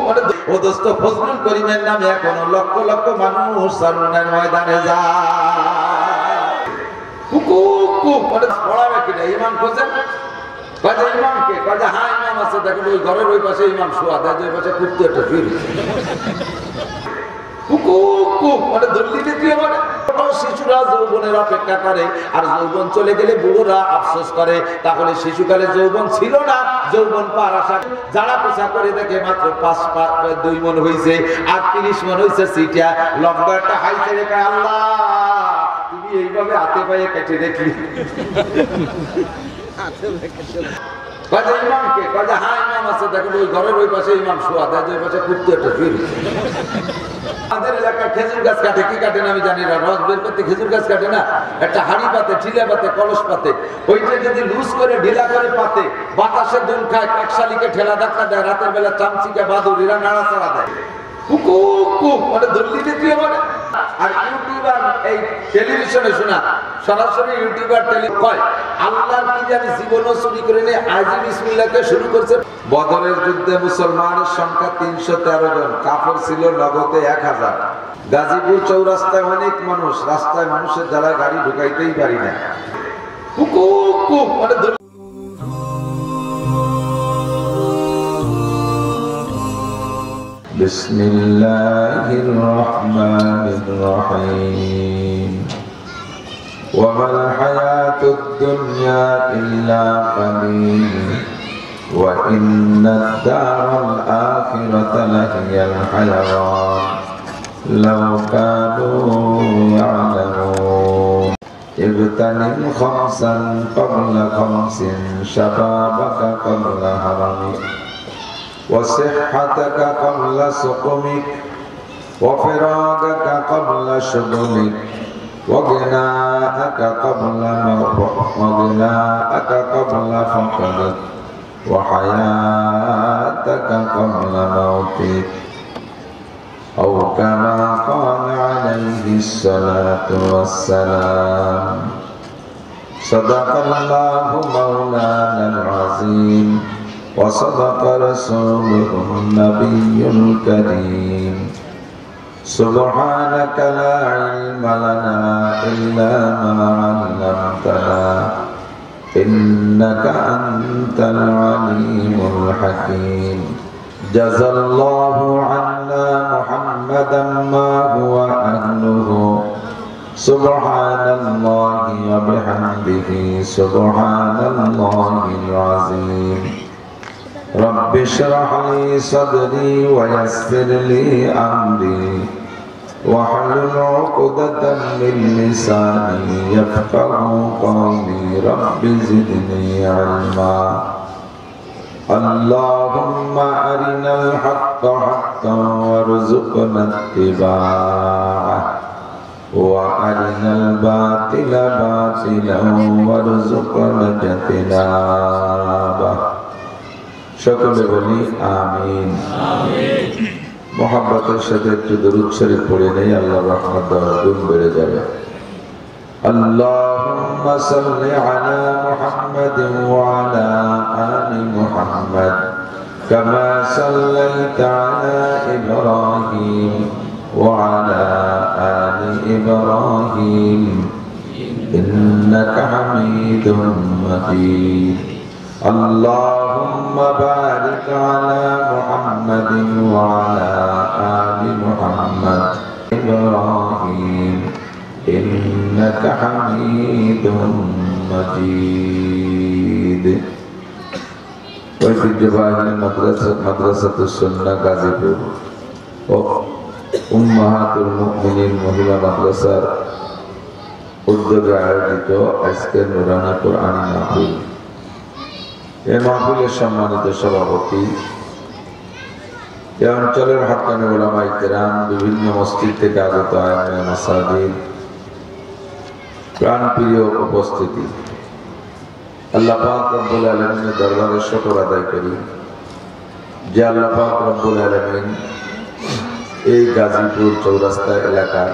মানে ও দোস্ত ফজলুল করিমের নামে এখনো লক্ষ লক্ষ মানুষ সারুনের ময়দানে যায়। মানে পড়াবে কিনা ইমাম খোঁজেন কাজে ইমামকে কাজে হ্যাঁ ইমাম আছে দেখেন ওই ঘরের ওই পাশে ইমাম শোয়া দেয় ওই পাশে কুত্তে একটা শুয়ে মানে দলিলে কি মানে শিশুরা যৌবনের অপেক্ষা করে আর যৌবন চলে গেলে বুড়োরা আফসোস করে। তাহলে শিশুকালে যৌবন ছিল না, যৌবন পার আসা যারা পোষা করে দেখে মাত্র 2 মন হয়েছে আর 30 মন হয়েছে সিটা লম্বা একটা হাই ছেড়ে আল্লাহ তুমি এইভাবে হাতে পায়ে কেটে দেখলি কাজে ইমামকে কাজে হ্যাঁ ইমাম আছে দেখেন ওই ঘরের ওই পাশে ইমাম শোয়া দেয় ওই পাশে কুত্তে একটা শুয়ে আমাদের এলাকায় খেজুর গাছ কাটে কি কাটে না আমি জানি না, রস বের করতে খেজুর গাছ কাটে না, একটা হাড়ি পাতে ঠিলা পাতে কলস পাতে ওইটা যদি লুজ করে ঢিলা করে পাতে বাতাসে দুল খায় কাকশালিকে ঠেলা ধাক্কা দেয় রাতের বেলা চামচিকে বাদুরিরা নাড়াচাড়া দেয় মানে দলিলে কি মানে। আর ইউটিউবার এই টেলিভিশনে শোনা সরাসরি ইউটিউবার কয় আল্লাহর কি জানি জীবনও চুরি করে নিয়ে আজি বিসমিল্লাহকে শুরু করছে। বদরের যুদ্ধে মুসলমানের সংখ্যা 313 জন, কাফের ছিল নগদে 1000। গাজীপুর চৌরাস্তায় অনেক মানুষ, রাস্তায় মানুষের জ্বালায় গাড়ি ঢুকাইতেই পারি না। মানে বিসমিল্লাহির রহমানির রহিম ওয়া মাল হায়াতুদ দুনিয়া ইল্লা কালিল ওয়া ইন্নাদ দারাল আখিরাতা লাহিয়াল হায়াওয়ান লাও কানু ইয়ালামুন ইবতানিম খামসান ক্বাবলা খামসিন শাবাবাকা ক্বাবলা হারামিক وصحتك قبل سقمك وفراغك قبل شغلك وغناءك قبل فقرك وحياتك قبل موتك أو كما قال عليه الصلاة والسلام صدق الله مولانا العظيم وصدق رسوله النبي الكريم سبحانك لا علم لنا إلا ما علمتنا إنك أنت العليم الحكيم جزى الله عنا محمدا ما هو أهله سبحان الله وبحمده سبحان الله العظيم رب اشرح لي صدري ويسر لي أمري واحلل عقدة من لساني يفقهوا قولي رب زدني علما اللهم أرنا الحق حقا وارزقنا اتباعه وأرنا الباطل باطلا وارزقنا اجتنابه সকলে বলি আমিন। মোহাব্বতের সাথে একটু দরুদ শরীফ পড়ে নেই, আল্লাহর রহমত 10 গুণ বেড়ে যাবে। আল্লাহুম্মা সাল্লি আলা মুহাম্মাদিন ওয়া আলা আলি মুহাম্মাদ কামা সাল্লাইতা আলা ইব্রাহিম ওয়া আলা আলি ইব্রাহিম ইন্নাকা হামিদুম মাজিদ। اللهم بارك على محمد وعلى آل محمد إبراهيم إنك حميد مجيد। ঐতিহ্যবাহী মাদ্রাসাতুস সুন্নাহ গাজীপুর ও উম্মাহাতুল মুমিনিন মহিলা মাদ্রাসার উদ্যোগে আয়োজিত আজকের নুরানি কুরআনী মাহফিল। এই মাহফিলের সম্মানিত সভাপতি, এই অঞ্চলের হক্কানি উলামায়ে কেরাম, বিভিন্ন মসজিদ থেকে আগত আলেম মাসাজিদ, প্রাণপ্রিয় উপস্থিতি, আল্লাহ পাক রব্বুল আলামিনের দরবারে শুকর আদায় করি যে আল্লাহ পাক রব্বুল আলামিন এই গাজীপুর চৌরাস্তা এলাকার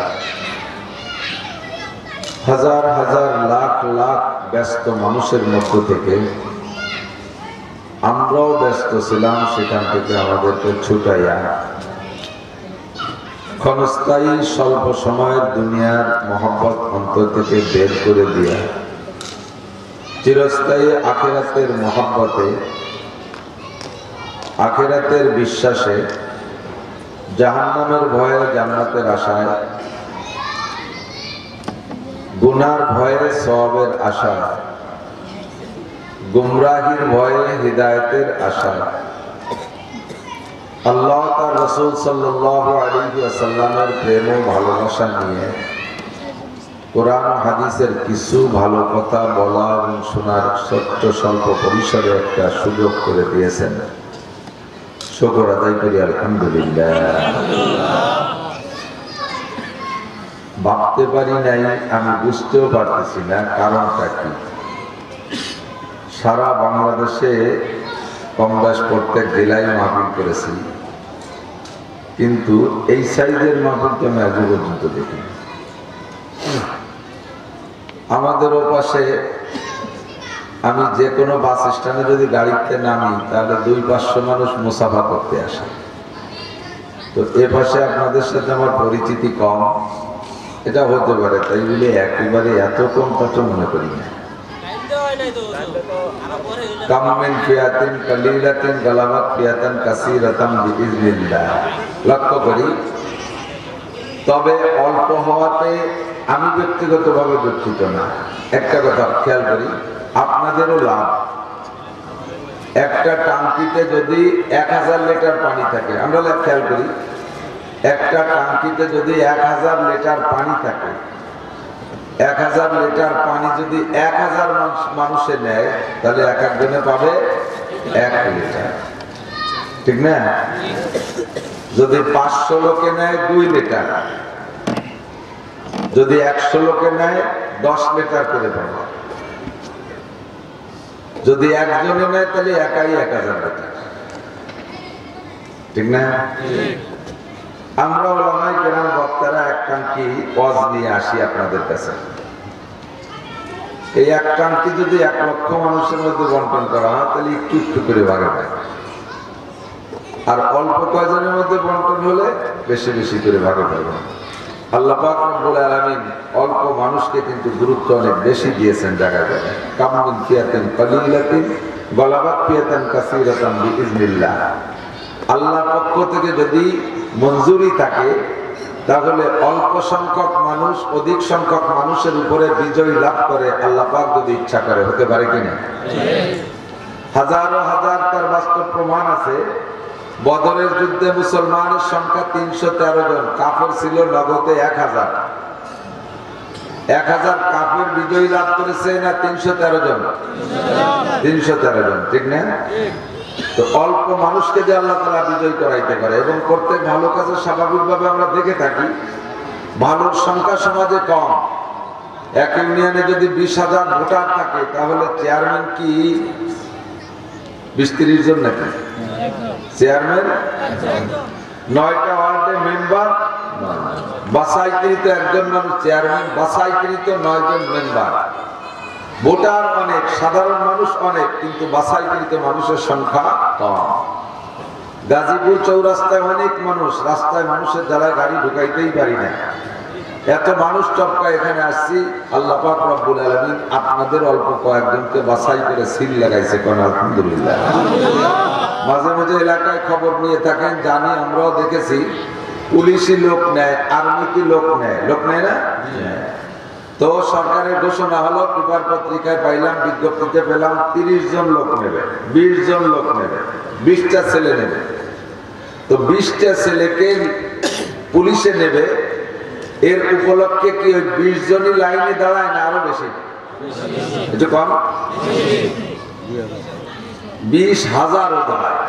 হাজার হাজার লাখ লাখ ব্যস্ত মানুষের মধ্য থেকে আমরাও ব্যস্ত ছিলাম, সেখান থেকে আমাদেরকে ছুটাইয়া ক্ষণস্থায়ী স্বল্প সময়ের দুনিয়ার মহব্বত অন্তর থেকে বের করে দিয়া চিরস্থায়ী আখিরাতের মহব্বতে, আখিরাতের বিশ্বাসে, জাহান্নামের ভয়ে জান্নাতের আশায়, গুনার ভয়ে সওয়াবের আশায়, গুমরাহির ভয়ে হিদায়াতের আশায়, আল্লাহ তার রাসূল সাল্লাল্লাহু আলাইহি ওয়াসাল্লামের প্রেম ও ভালোবাসা নিয়ে কোরআন হাদিসের কিছু ভালো কথা বলা এবং শোনার ছোট্ট স্বল্প পরিসরে একটা সুযোগ করে দিয়েছেন। শুকর আদায় করি আলহামদুলিল্লাহ। ভাবতে পারি নাই, আমি বুঝতেও পারতেছি না কারণটা কি। সারা বাংলাদেশে কমবেশ প্রত্যেক জেলায় মাহফিল করেছি, কিন্তু এই সাইজের মাহফিল তো আমি আজ পর্যন্ত দেখিনি। আমাদের ওপাশে আমি যে কোনো বাস স্ট্যান্ডে যদি গাড়িতে নামি তাহলে 200-500 মানুষ মুসাফা করতে আসে। তো এ পাশে আপনাদের সাথে আমার পরিচিতি কম, এটা হতে পারে, তাই বলে একেবারে এত কম তা তো মনে করি না। লক্ষ্য করি, তবে অল্প হওয়াতে আমি ব্যক্তিগতভাবে দুঃখিত না। একটা কথা খেয়াল করি, আপনাদেরও লাভ। একটা টাঙ্কিতে যদি 1000 লিটার পানি থাকে, আমরা খেয়াল করি, একটা টাঙ্কিতে যদি 1000 লিটার পানি থাকে, 1000 লিটার পানি যদি 1000 মানুষে নেয়, তাহলে এক একজনে পাবে 1 লিটার, ঠিক না? যদি 500 লোকে নেয় 2 লিটার, যদি 100 লোকে নেয় 10 লিটার করে পাবে। যদি একজনে নেয় তাহলে একাই 1000 লিটার, ঠিক না? আমরা ওলামায়ে কেরাম বক্তারা এক টাঙ্কি ওয়াজ নিয়ে আসি আপনাদের কাছে। এই এক টাঙ্কি যদি 1 লক্ষ মানুষের মধ্যে বন্টন করা হয় তাহলে একটু একটু করে ভাগে পায়, আর অল্প কয়জনের মধ্যে বন্টন হলে বেশি বেশি করে ভাগে পাবে। আল্লাহ পাক রব্বুল আলামিন অল্প মানুষকে কিন্তু গুরুত্ব অনেক বেশি দিয়েছেন জায়গায় জায়গায়। কামিন ফিয়াতান কালিলাতিন গলাবাত ফিয়াতান কাসীরাতান বিইজনিল্লাহ। আল্লাহর পক্ষ থেকে যদি মঞ্জুরি থাকে তাহলে অল্প সংখ্যক মানুষ অধিক সংখ্যক মানুষের উপরে বিজয় লাভ করে, আল্লাহ পাক যদি ইচ্ছা করে। হতে পারে কিনা? হাজারো হাজার তার বাস্তব প্রমাণ আছে। বদরের যুদ্ধে মুসলমানের সংখ্যা 313 জন, কাফের ছিল নগদে 1000। 1000 কাফের বিজয় লাভ করেছে না 313 জন? 313 জন, ঠিক না? তো অল্প মানুষকে যে আল্লাহ তাআলা বিজয় করাইতে পারে, এবং প্রত্যেক ভালো কাজে স্বাভাবিকভাবে আমরা দেখে থাকি ভালোর সংখ্যা সমাজে কম। এক ইউনিয়নে যদি 20,000 ভোটার থাকে তাহলে চেয়ারম্যান কি 20-30 জন নাকি? চেয়ারম্যান 9টা ওয়ার্ডে মেম্বার, বাছাইকৃত একজন মানুষ চেয়ারম্যান, বাছাইকৃত 9 জন মেম্বার। ভোটার অনেক, সাধারণ মানুষ অনেক, কিন্তু বাছাইকৃত মানুষের সংখ্যা কম। গাজীপুর চৌরাস্তায় অনেক মানুষ, রাস্তায় মানুষের জ্বালায় গাড়ি ঢুকাইতেই পারি না। এত মানুষ টপকা এখানে আসছি, আল্লাহ পাক রব্বুল আলামিন আপনাদের অল্প কয়েকজনকে বাছাই করে সিল লাগাইছে। কোন আলহামদুলিল্লাহ। মাঝে মাঝে এলাকায় খবর নিয়ে থাকেন, জানি, আমরাও দেখেছি, পুলিশই লোক নেয়, আর্মিতে লোক নেয়, লোক নেয় না? তো সরকারের ঘোষণা হলো, পেপার পত্রিকায় পাইলাম, বিজ্ঞপ্তিতে পেলাম 30 জন লোক নেবে, 20 জন লোক নেবে, 20টা ছেলে নেবে। তো 20টা ছেলেকে পুলিশে নেবে, এর উপলক্ষে কি ওই 20 জনই লাইনে দাঁড়ায় না আরো বেশি? একটু কম, 20,000ও দাঁড়ায়,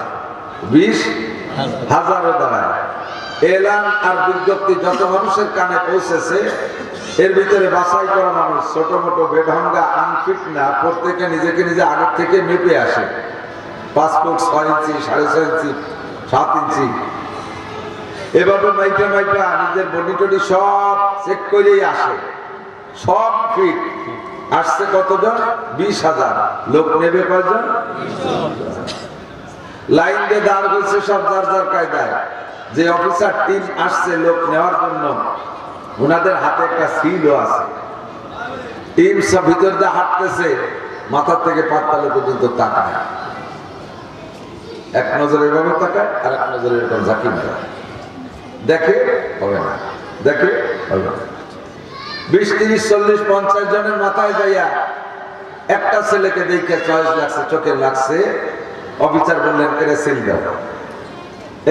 20,000ও দাঁড়ায়। এলান আর বিজ্ঞপ্তি যত মানুষের কানে পৌঁছেছে, এর ভিতরে বাছাই করা মানুষ, ছোট মোটো বেঢঙ্গা আনফিট না, প্রত্যেকে নিজেকে নিজে আগের থেকে মেপে আসে। পাসপোর্ট 6 ইঞ্চি, 6.5 ইঞ্চি, 7 ইঞ্চি, এভাবে মাইকা মাইকা নিজের বডি টডি সব চেক করেই আসে, সব ফিট। আসছে কতজন? 20,000। লোক নেবে কয়জন? লাইন দিয়ে দাঁড় হয়েছে সব যার যার কায়দায়। যে অফিসার টিম আসছে লোক নেওয়ার জন্য, ওনাদের হাতে একটা সিলও আছে। টিম সব ভিতর দিয়ে হাঁটতেছে, মাথা থেকে পাতালে পর্যন্ত তাকায়, এক নজরে এভাবে তাকায় আর এক নজরে এরকম ঝাঁকি মারে, দেখে হবে না, দেখে হবে না। 20, 30, 40, 50 জনের মাথায় যাইয়া একটা ছেলেকে দেখে চয়েস লাগছে, চোখে লাগছে। অফিসার বললেন একে সিল দাও,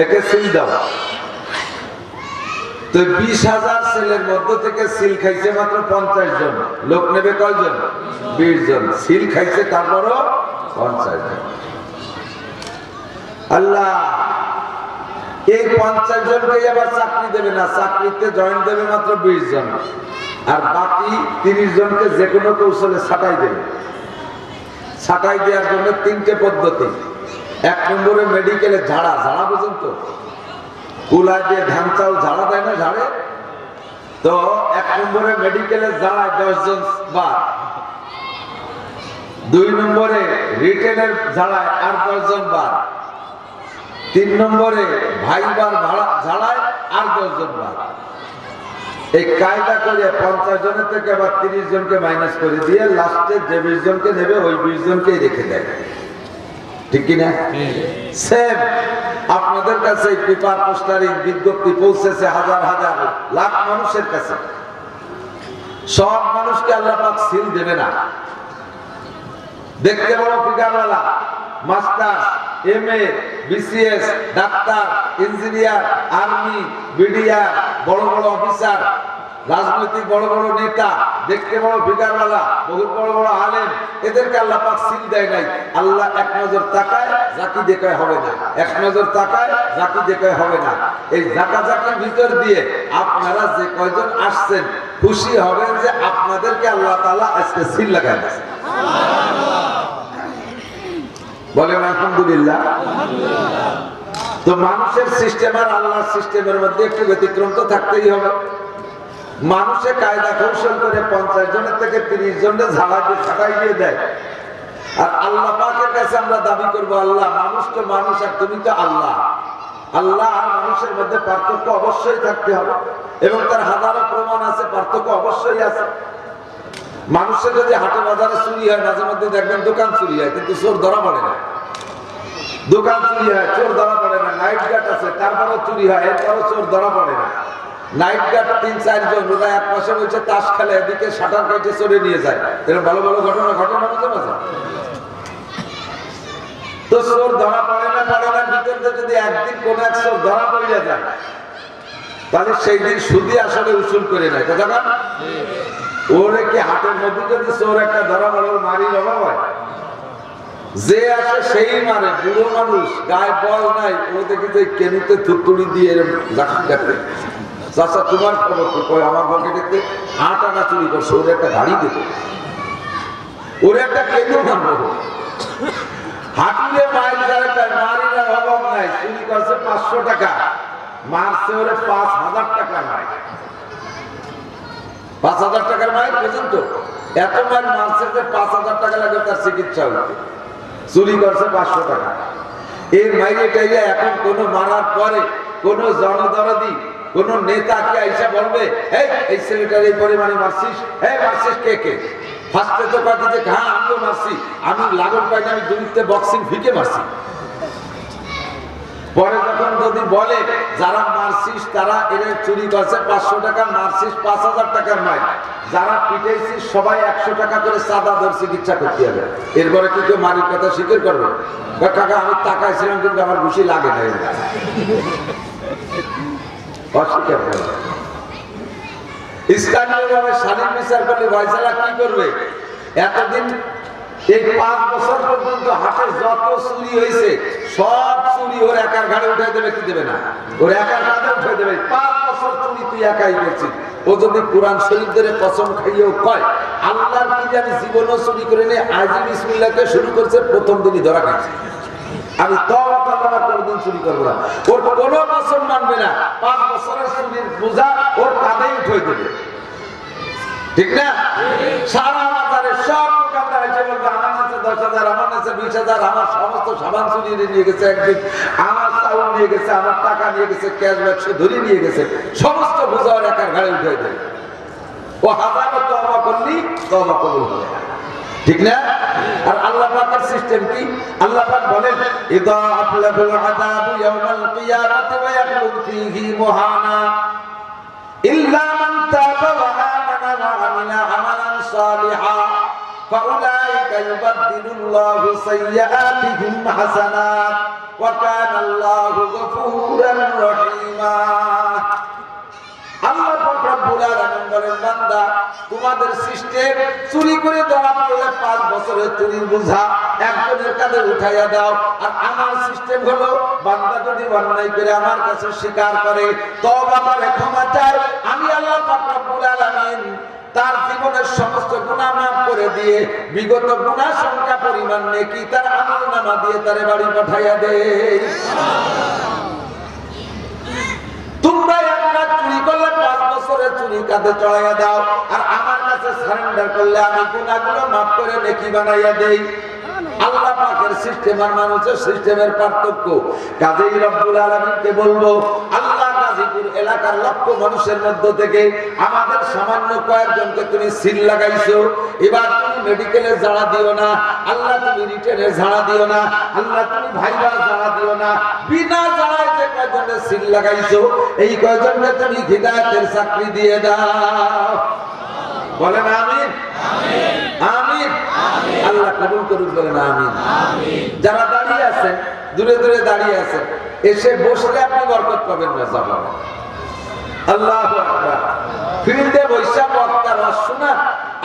একে সিল দাও। তো 20,000 ছেলের মধ্য থেকে সিল খাইছে মাত্র 50 জন। লোক নেবে কয়জন? 20 জন। সিল খাইছে তারপরও 50 জন। আল্লাহ এই 50 জনকে আবার চাকরি দেবে না, চাকরিতে জয়েন দেবে মাত্র 20 জন, আর বাকি 30 জনকে যে কোনো কৌশলে ছাঁটাই দেবে। ছাঁটাই দেওয়ার জন্য 3টে পদ্ধতি। 1 নম্বরে মেডিকেলে ঝাড়া, ঝাড়া পর্যন্ত কুলা দিয়ে ধান চাউল ঝাড়া দেয় না, ঝাড়ে তো 1 নম্বরে মেডিকেলে ঝাড়ায় 10 জন বার। 2 নম্বরে রিটেনের ঝাড়ায় আর 10 জন বার। 3 নম্বরে ভাইবার ঝাড়ায় আর 10 জন বার। এই কায়দা করে 50 জনের থেকে আবার 30 জনকে মাইনাস করে দিয়ে লাস্টে যে 20 জনকে নেবে ওই 20 জনকেই রেখে দেয়। ঠিক কিনা? সেম আপনাদের কাছে পেপার পোস্টারিং বিজ্ঞপ্তি পৌঁছেছে হাজার হাজার লাখ মানুষের কাছে। সব মানুষকে আল্লাহ পাক সিল দেবে না। দেখতে বড় ফিগারওয়ালা, master, MA, BCS, doctor, engineer, army, BDR, বড় বড় অফিসার, রাজনৈতিক বড় বড় নেতা, দেখতে বড় ফিগারওয়ালা, বহুত বড় বড় আলেম, এদেরকে আল্লাহ পাক সিল দেয় নাই। আল্লাহ এক নজর তাকায়, জাকি দেখায় হবে না। এক নজর তাকায়, জাকি দেখায় হবে না। এই জাকাজাকির ভিতর দিয়ে আপনারা যে কয়জন আসছেন খুশি হবেন যে আপনাদেরকে আল্লাহ তাআলা আজকে সিল লাগায় দিয়েছে। বলেন আলহামদুলিল্লাহ। তো মানুষের সিস্টেম আর আল্লাহর সিস্টেমের মধ্যে একটু ব্যতিক্রম তো থাকতেই হবে। মানুষে কায়দা কৌশল করে 50 জনের থেকে 30 জনের ঝাড়া দিয়ে ছাটাই দিয়ে দেয়। আর আল্লাহ পাকের কাছে আমরা দাবি করবো, আল্লাহ মানুষ তো মানুষ আর তুমি তো আল্লাহ। আল্লাহ আর মানুষের মধ্যে পার্থক্য অবশ্যই থাকতে হবে এবং তার হাজারো প্রমাণ আছে, পার্থক্য অবশ্যই আছে। মানুষের যদি হাটে বাজারে চুরি হয়, মাঝে মধ্যে দেখবেন দোকান চুরি হয় কিন্তু চোর ধরা পড়ে না। দোকান চুরি হয়, চোর ধরা পড়ে না। নাইট গার্ড আছে, তারপরও চুরি হয়, এরপরও চোর ধরা পড়ে না। নাইট গার্ড 3-4 জন ওরা এক পাশে বসে তাস খেলে, এদিকে শাটার কেটে চলে নিয়ে যায়। এরকম ভালো ভালো ঘটনা ঘটনা মাঝে মাঝে। তো চোর ধরা পড়ে না, ভিতরে যদি একদিন কোন এক চোর ধরা পড়ে যায় তাহলে সেই দিন সুদি আসলে উসুল করে নেয়। কথা না? ওরে কি হাটের মধ্যে যদি চোর একটা ধরা পড়ে মারির অভাব হয়? যে আসে সেই মারে। বুড়ো মানুষ, গায়ে বল নাই, ও দেখি যে কেনুতে থুতুড়ি দিয়ে লাঠি কাটে। চাচা তোমার খবর তো? আমার পকেটেতে 8 আনা চুরি করছে, ওরে একটা গাড়ি দেবে, ওরে একটা কেনু মারবো। হাঁটুলে মাইল যারা মারির অভাব নাই, চুরি করছে 500 টাকা, মারছে ওরে 5,000 টাকা মাইল। 5,000 টাকার মাইল পর্যন্ত এত মাইল মারছে যে 5,000 টাকা লাগে তার চিকিৎসা হইতে। চুরি করছে 500 টাকা। এই মাইলে টাইলে এখন কোন মারার পরে কোন জনদরদি কোন নেতাকে আইসা বলবে এই ছেলেটার এই পরিমাণে মারছিস, মারছিস কে কে? ফার্স্টে তো কথা যে হ্যাঁ আমিও মারছি, আমি লাগন পাইনি, আমি দুনিতে বক্সিং ফিকে মারছি। পরে যখন যদি বলে যারা মারছিস তারা এর চুরি করছে 500 টাকা, মারছিস 5,000 টাকার মাইল, যারা পিটাইছিস সবাই 100 টাকা করে চাঁদা ধর চিকিৎসা করতে হবে। এরপরে কি কেউ মারির কথা স্বীকার করবে? কাকা আমি তাকাইছিলাম কিন্তু আমার খুশি লাগে না। অস্বীকার করবে। স্থানীয়ভাবে স্বাধীন বিচার করলে ফয়সালা কি করবে? এতদিন এই 5 বছর পর্যন্ত হাটে যত চুরি হয়েছে সব চুরি ওর একার ঘাড়ে উঠাই দেবে, কি দেবে না? ওর একার ঘাড়ে উঠাই দেবে। 5 বছর চুরি তুই একাই করছিস। ও যদি কোরআন শরীফ ধরে কসম খাইয়েও কয় আল্লাহর কি জানি জীবনও চুরি করে নিয়ে আজি বিসমিল্লাহকে শুরু করছে, প্রথম দিনই ধরা খাইছে। আমি তওবা কোনদিন চুরি করবো না। ওর কোনো কসম মানবে না। 5 বছরের চুরির বোঝা ওর কাঁধেই উঠে দেবে। ঠিক না? সারা বাজারে সব দোকানদার এসে বলবে আমার কাছে 10,000, আমার কাছে 20,000, আমার সমস্ত সাবান চুরি নিয়ে গেছে একদিন, আমার চাউল নিয়ে গেছে, আমার টাকা নিয়ে গেছে, ক্যাশ বাক্স ধরে নিয়ে গেছে, সমস্ত বোঝা ওর একার ঘাড়ে উঠে দেয়। ও হাজারো তওবা করলি তওবা কবুল হবে, ঠিক না? আর আল্লাহ পাকের সিস্টেম কি? আল্লাহ পাক বলেন ইদা আফলাহুল আযাবু ইয়াওমাল কিয়ামাতি ওয়া ইয়াখলুদ ফীহি মুহানা ইল্লা মান তাবা ওয়া আমানা ওয়া আমিলা আমালান সালিহা ফাউলাইকা ইউবাদদিলুল্লাহু সাইয়্যাতিহিম হাসানাত ওয়া কানা আল্লাহু গফুরান রহিমা। আল্লাহ পাক রব্বুল আলামিন বলেন, বান্দা তোমাদের সিস্টেম চুরি করে ধরা পড়লে 5 বছরের চুরির বোঝা একজনের কাঁধে উঠাইয়া দাও। আর আমার সিস্টেম হলো বান্দা যদি অন্যায় করে আমার কাছে স্বীকার করে, তওবা করে, ক্ষমা চায়, আমি আল্লাহ পাক রব্বুল আলামিন তার জীবনের সমস্ত গুনাহ মাফ করে দিয়ে বিগত গুনাহ সংখ্যা পরিমাণ নেকি তার আমলনামা দিয়ে তারে বাড়ি পাঠাইয়া দেই। তোমরা একটা চুরি করলে 5 বছরের চুরি কাঁধে চড়াইয়া দাও, আর আমার কাছে সারেন্ডার করলে আমি গুনাহগুলো মাফ করে নেকি বানাইয়া দেই। আল্লাহ পাকের সিস্টেম আর মানুষের সিস্টেমের পার্থক্য। কাজেই রব্বুল আলামিনকে বলবো, আল্লাহ গাজীপুর এলাকার লক্ষ মানুষের মধ্য থেকে আমাদের সামান্য কয়েকজনকে তুমি সিল লাগাইছো, এবার তুমি মেডিকেলে ঝাড়া দিও না, আল্লাহ তুমি রিটেনে ঝাড়া দিও না, আল্লাহ তুমি ভাইবার ঝাড়া দিও না, বিনা ঝাড়ায় যে কয়েকজনের সিল লাগাইছো এই কয়েকজনকে তুমি হিদায়াতের চাকরি দিয়ে দাও। বলেন আমিন, আমিন, আল্লাহ কবুল করুক, বলেন আমিন। যারা দাঁড়িয়ে আছেন, দূরে দূরে দাঁড়িয়ে আছেন, এসে বসলে আপনি বরকত পাবেন না। আল্লাহু আকবার। ফিল্ডে বৈশা বক্তার ওয়াজ শোনা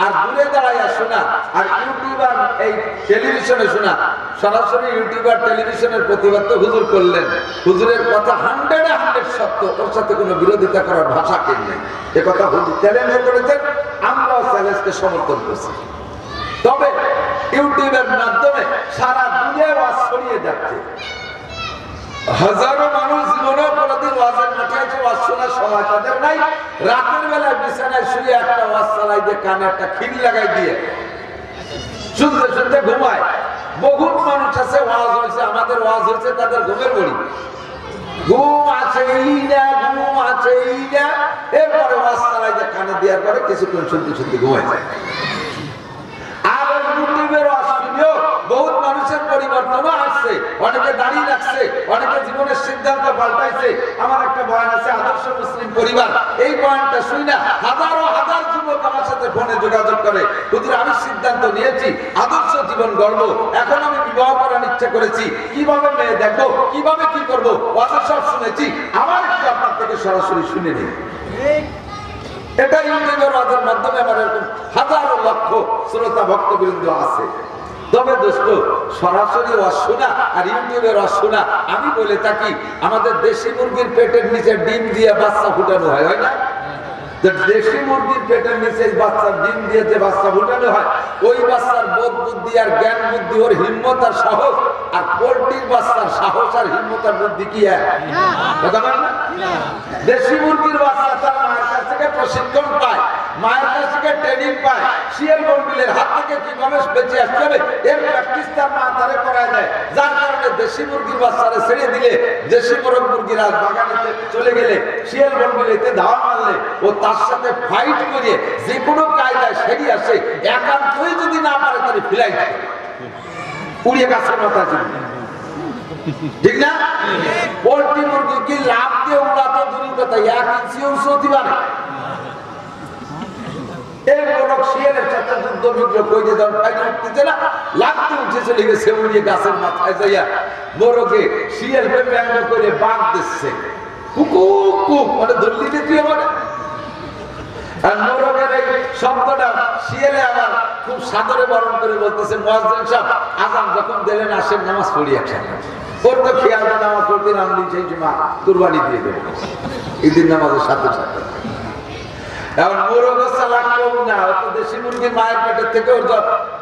আর দূরে দাঁড়াইয়া শোনা আর ইউটিউবার এই টেলিভিশনে শোনা, সরাসরি ইউটিউবার টেলিভিশনের প্রতিবাদ তো হুজুর করলেন, হুজুরের কথা 100% সত্য, ওর সাথে কোনো বিরোধিতা করার ভাষা কেন নেই। এ কথা হুজুর চ্যালেঞ্জ করেছেন, আমরাও চ্যালেঞ্জকে সমর্থন করছি। তবে ইউটিউবের মাধ্যমে সারা দুনিয়ায় ওয়াজ ছড়িয়ে যাচ্ছে, হাজারো মানুষ জীবনে কোনদিন ওয়াজের মাঠে আছে, ওয়াজ শোনার সময় তাদের নাই, রাতের বেলায় বিছানায় শুয়ে একটা ওয়াজ চালাই দিয়ে কানে একটা খিল লাগাই দিয়ে শুনতে শুনতে ঘুমায়। বহুত মানুষ আছে ওয়াজ হয়েছে, আমাদের ওয়াজ হয়েছে, তাদের ঘুমের বড়ি, ঘুম আছেই না, ঘুম আছেই না, এরপরে ওয়াজ চালাই দিয়ে কানে দেওয়ার পরে কিছুক্ষণ শুনতে শুনতে ঘুমায় যায়। আর ইউটিউবের ওয়াজ শুনেও বহুত মানুষের পরিবর্তনও আসছে, অনেকে দাঁড়িয়ে রাখছে, অনেকে জীবনের সিদ্ধান্ত পাল্টাইছে। আমার একটা বয়ান আছে, আদর্শ মুসলিম পরিবার, এই বয়ানটা শুই না হাজারো হাজার যুবক আমার সাথে ফোনে যোগাযোগ করে, হুজুর আমি সিদ্ধান্ত নিয়েছি আদর্শ জীবন গড়ব, এখন আমি বিবাহ করার ইচ্ছা করেছি, কিভাবে মেয়ে দেখবো, কিভাবে কি করবো, ওয়াজ সব শুনেছি, আমার একটু আপনার থেকে সরাসরি শুনে নিন। এটা ইউটিউবের ওয়াজের মাধ্যমে আমার এরকম হাজারো লক্ষ শ্রোতা ভক্তবৃন্দ আছে। তবে দোস্ত, সরাসরি ওয়াজ শোনা আর ইউটিউবের ওয়াজ শোনা, আমি বলে থাকি আমাদের দেশি মুরগির পেটের নিচে ডিম দিয়ে বাচ্চা ফুটানো হয়, হয় না? দেশি মুরগির পেটের নিচে বাচ্চার ডিম দিয়ে যে বাচ্চা ফুটানো হয়, ওই বাচ্চার বোধ বুদ্ধি আর জ্ঞান বুদ্ধি, ওর হিম্মত আর সাহস, আর পোল্ট্রির বাচ্চার সাহস আর হিম্মত আর বুদ্ধি কি এক? দেশি মুরগির বাচ্চা তার মায়ের কাছ থেকে প্রশিক্ষণ পায়, মায়ের কাছ থেকে ট্রেনিং পায়, শিয়াল বন্ডিলের হাত থেকে কিভাবে বেঁচে আসতে হবে এর প্র্যাকটিস তার মা তারে করায় দেয়। যার কারণে দেশি মুরগির বাচ্চারে ছেড়ে দিলে, দেশি মোরগ মুরগিরা বাগানেতে চলে গেলে, শিয়াল বন্ডিলেতে ধাওয়া মারলে ও তার সাথে ফাইট করে যে কোনো কায়দায় সেরে আসে, একান্তই যদি না পারে তাহলে ফিলাই দেয়, উড়িয়ে গাছের মাথা চলে, ঠিক না? পোল্ট্রি মুরগি কি লাভ দিয়ে উড়াতে দূরের কথা, 1 ইঞ্চিও উঁচুতে পারে। এই মোরগ শিয়ালের সাথে যুদ্ধ বিগ্রহ করে যখন ফাইটে উঠতেছে না, লাগতে উঠে চলে গেছে, উড়িয়ে গাছের মাথায় যাইয়া মোরগে শিয়াল ব্যঙ্গ করে বাঘ দিচ্ছে, কুকুক কুক মানে ধরলি দিতে হবে। আর মোরগের এই শব্দটা শিয়ালে আবার খুব সাদরে বরণ করে বলতেছে, মুয়াজ্জিন সাহেব আযান যখন দিলেন আসেন নামাজ পড়ি একসাথে। ওর তো খেয়াল নামাজ পড়তে নামলি সেই সময় কুরবানি দিয়ে দেবে ঈদের নামাজের সাথে সাথে। এখন মোরগ চালাক কম না, ও তো দেশি মুরগির মায়ের পেটের থেকে ওর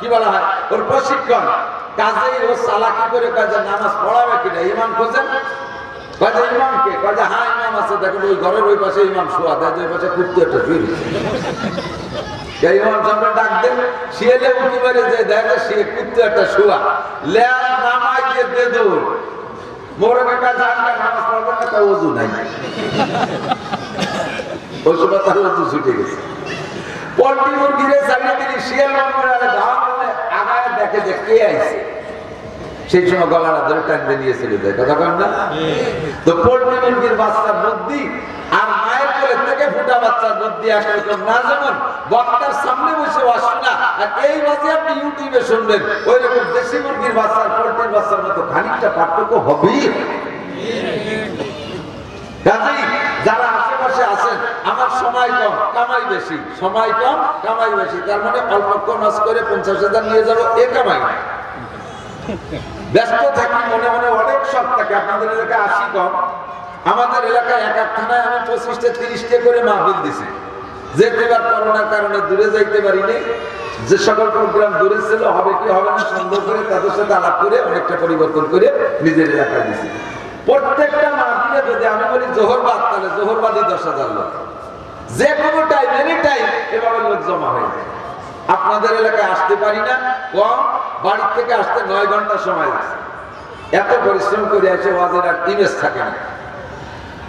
কি বলা হয়, ওর প্রশিক্ষণ, কাজেই ও চালাকি করে কাজে নামাজ পড়াবে কিনা ইমাম খোঁজেন, কাজে ইমামকে কাজে হ্যাঁ ইমাম আছে দেখেন ওই ঘরের ওই পাশে ইমাম শোয়া দেয় ওই পাশে কুত্তে একটা শুয়ে ইমাম সামনে ডাক দেন শিয়ালে উঠি মেরে যে দেখে সে কুত্তে একটা শোয়া লেয়ার নামাই দিয়ে দে দৌড় মোরে বেটা জানটা নামাজ পড়বে না তাও ওযু নাই ওই সময় তার ওযু ছুটে গেছে পোল্ট্রি মুরগিরে সাইডে তিনি শিয়াল মনে আলে ধাওয়া করলে আগায় দেখে যে কে আইছে সেই সময় গলাটা ধরে টানতে নিয়ে চলে যায় কথা কন না তো পোল্ট্রি মুরগির বাচ্চার বুদ্ধি আর মায়ের কোলে থেকে ফুটা বাচ্চার বুদ্ধি একরকম না যেমন বক্তার সামনে বসে আসবে না আর এই মাঝে আপনি ইউটিউবে শুনবেন ওই রকম দেশি মুরগির বাচ্চার পোল্ট্রির বাচ্চার মতো খানিকটা পার্থক্য হবেই কাজেই যারা আশেপাশে আছেন আমার সময় কম কামাই বেশি সময় কম কামাই বেশি তার মানে অল্প নষ্ট করে 50,000 নিয়ে যাবো এ কামাই নাই ব্যস্ত থাকি মনে মনে অনেক শখ থাকে আপনাদের এলাকায় 80 কম আমাদের এলাকায় এক এক থানায় আমি 25টা 30টা করে মাহফিল দিছি যেতে বার করোনার কারণে দূরে যাইতে পারিনি যে সকল প্রোগ্রাম দূরে ছিল হবে কি হবে না সন্দেহ করে তাদের সাথে আলাপ করে অনেকটা পরিবর্তন করে নিজের এলাকায় দিছি প্রত্যেকটা মাহফিলে যদি আমি বলি জোহরবাদ তাহলে জোহরবাদই 10,000 লোক যে কোনো টাইম এনি টাইম এভাবে লোক জমা হয়ে যায় আপনাদের এলাকায় আসতে পারি না কম বাড়ি থেকে আসতে 9 ঘন্টা সময় লাগে এত পরিশ্রম করে এসে ওয়াজের আর ইমেজ থাকে না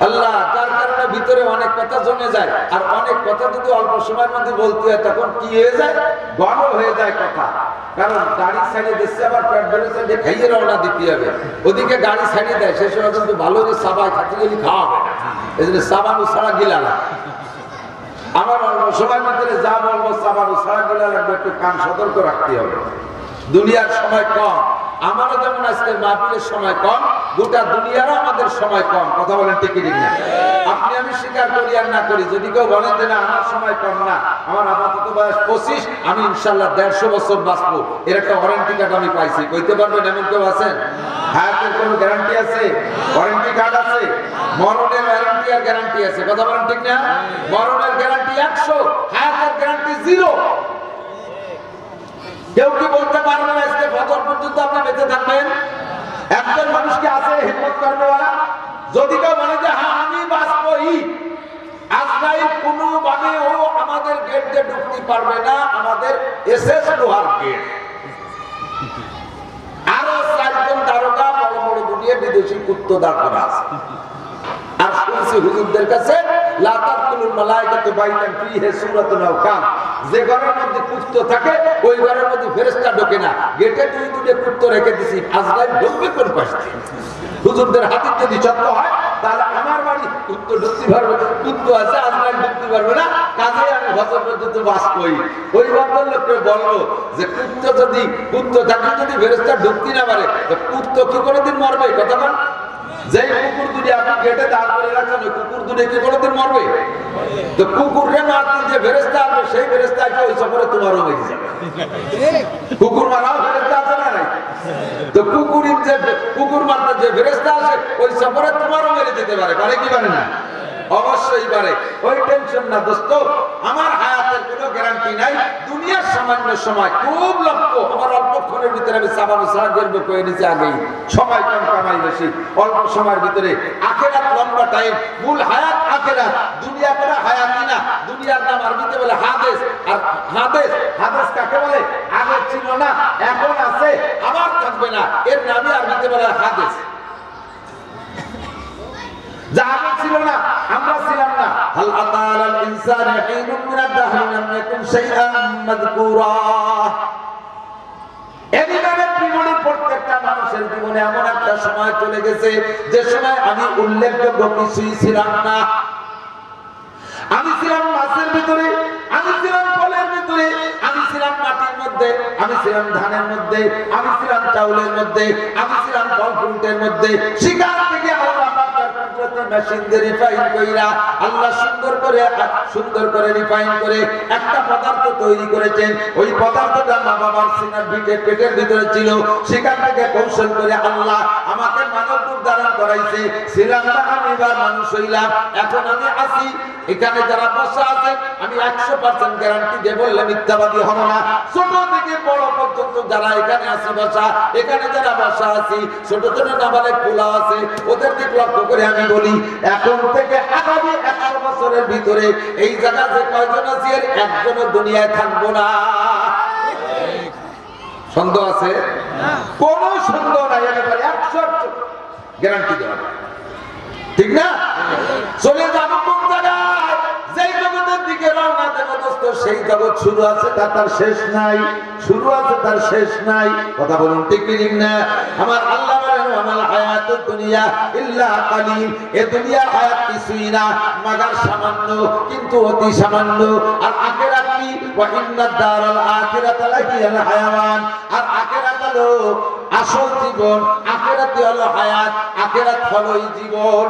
আল্লাহ তার কারণে ভিতরে অনেক কথা জমে যায় আর অনেক কথা যদি অল্প সময়ের মধ্যে বলতে হয় তখন কি হয়ে যায় গরম হয়ে যায় কথা কারণ গাড়ি ছাড়িয়ে দিচ্ছে আবার পেট ভরেছে যে খাইয়ে রওনা দিতে হবে ওদিকে গাড়ি ছাড়িয়ে দেয় সেই সময় কিন্তু ভালো করে সাবাই খাতে গেলে খাওয়া হবে না এই জন্য সাবানু ছাড়া গিলা না আমার অল্প সময়ের ভিতরে যা বলবো সাবানু ছাড়া গিলা লাগবে একটু কান সতর্ক রাখতে হবে দুনিয়ার সময় কম আমারও যেমন আজকে মাহফিলের সময় কম গোটা দুনিয়ারও আমাদের সময় কম কথা বলেন ঠিক ঠিক না আপনি আমি স্বীকার করি আর না করি যদি কেউ বলেন যে না আমার সময় কম না আমার আপাতত বয়স 25 আমি ইনশাআল্লাহ 150 বছর বাঁচবো এর একটা ওয়ারেন্টি কার্ড আমি পাইছি কইতে পারবেন এমন কেউ আছেন হায়াতের কোনো গ্যারান্টি আছে ওয়ারেন্টি কার্ড আছে মরণের ওয়ারেন্টি আর গ্যারান্টি আছে কথা বলেন ঠিক না মরণের গ্যারান্টি 100 হায়াতের গ্যারান্টি 0 কেউ কি বলতে পারবে না আজকে ফজর পর্যন্ত আপনি বেঁচে থাকবেন একজন মানুষকে আছে হিম্মত করবেওয়ালা যদি কেউ বলে যে হ্যাঁ আমি বাঁচবই আজরাইল কোনোভাবে ও আমাদের গেট দিয়ে ঢুকতে পারবে না আমাদের এসএস লোহার গেট আরো 4 জন দারোগা বড় বড় দুনিয়া বিদেশি কুত্তো দাঁড় করা আছে আর শুনছি হুজুরদের কাছে লা তাদখুলুল মালায়েকাতু বাইতান ফীহি সূরাতুন আও কাম যে ঘরের মধ্যে কুত্তো থাকে ওই ঘরের মধ্যে ফেরেশতা ঢোকে না গেটে দুই কুত্তো রেখে দিছি আজরাইল ঢুকবে কোন পাশে হুজুরদের হাদিস যদি সত্য হয় তাহলে আমার বাড়ি কুত্তো ঢুকতে পারবে কুত্তো আছে আজরাইল ঢুকতে পারবে না কাজে আমি ফজর পর্যন্ত বাঁচবই ওই ভদ্রলোককে বলবো যে কুত্তো থাকে যদি ফেরেশতা ঢুকতে না পারে তো কুত্তো কি কোনোদিন মরবে কথা বল যে কুকুর দুটি আপনি গেটে দাঁড় করে রাখছেন কুকুর দুটি কি কোনোদিন মরবে তো কুকুরকে মারতে যে ফেরেশতা আসবে সেই ফেরেশতা ওই সফরে তোমারও মেরে যাবে কুকুর মারাও ফেরেশতা আছে না নাই তো কুকুর মারতে যে ফেরেশতা আসে ওই সফরে তোমারও মেরে যেতে পারে পারে কি পারে না অবশ্যই পারে ওই টেনশন না দোস্ত আমার হায়াতের কোনো গ্যারান্টি নাই দুনিয়ার সামান্য সময় খুব লক্ষ্য আমার অল্পক্ষণের ভিতরে আমি সাবানু সারা গেলবে কয়ে নিচে আগেই সময় কম কামাই বেশি অল্প সময়ের ভিতরে আখেরাত লম্বা টাইম মূল হায়াত আখেরাত দুনিয়া করে হায়াতই না দুনিয়ার নাম আরবিতে বলে হাদিস আর হাদিস কাকে বলে আগে ছিল না এখন আছে আবার থাকবে না এর নামই আরবিতে বলে হাদিস জাহাজ ছিল না আমরা ছিলাম না হাল আতালাল ইনসানু হিনুন মিনাদ দাহরি লাম ইয়াকুন শাইআন মাযকুরা এদিনের জীবনে প্রত্যেকটা মানুষের জীবনে এমন একটা সময় চলে গেছে যে সময় আমি উল্লেখযোগ্য কিছুই ছিলাম না আমি ছিলাম মাছের ভিতরে আমি ছিলাম ফলের ভিতরে আমি ছিলাম মাটির মধ্যে আমি ছিলাম ধানের মধ্যে আমি ছিলাম চাউলের মধ্যে আমি ছিলাম ফল ফ্রুটের মধ্যে শিকার থেকে আল্লাহ মেশিন দিয়ে রিফাইন কইরা আল্লাহ সুন্দর করে রিফাইন করে একটা পদার্থ তৈরি করেছেন ওই পদার্থটা মা বাবার সিনার পেটের ভিতরে ছিল সেখান থেকে কৌশল করে আল্লাহ আমাকে মানব রূপ ধারণ করাইছে, ছিলাম না আমি এবার মানুষ হইলাম, এখন আমি আছি। এখানে যারা বসা আছে আমি 100% গ্যারান্টি দিয়ে বললে মিথ্যাবাদী হব না। ছোট থেকে বড় পর্যন্ত যারা এখানে আছে বসা, এখানে যারা বসা আছি, ছোট ছোট নাবালেক পোলা আছে, ওদের দিক লক্ষ্য করে আমি বলি, এখন থেকে আগামী 100 বছরের ভিতরে এই জায়গা যে কয়জন আছি এর একজনও দুনিয়ায় থাকবো না। সন্দেহ আছে? কোন সন্দেহ নাই, একেবারে 100% গ্যারান্টি দেওয়া, ঠিক না? চলে যাবো কোন জায়গায়? যেই জগতের দিকে রওনা দেব দোস্ত, সেই জগৎ শুরু আছে তার শেষ নাই, শুরু আছে তার শেষ নাই। কথা বলুন ঠিক কি না? আমার আল্লাহ বলেন আমাল হায়াতুদ দুনিয়া ইল্লা কালিল, এই দুনিয়া হায়াত কিছুই না মাগার সামান্য, কিন্তু অতি সামান্য। আর আখিরাত কি? ওয়া ইন্নাদ দারাল আখিরাতা লাহিয়াল হায়াওয়ান, আর আখিরাত হলো আসল জীবন, আখিরাত হলো হায়াত, আখিরাত হলো জীবন।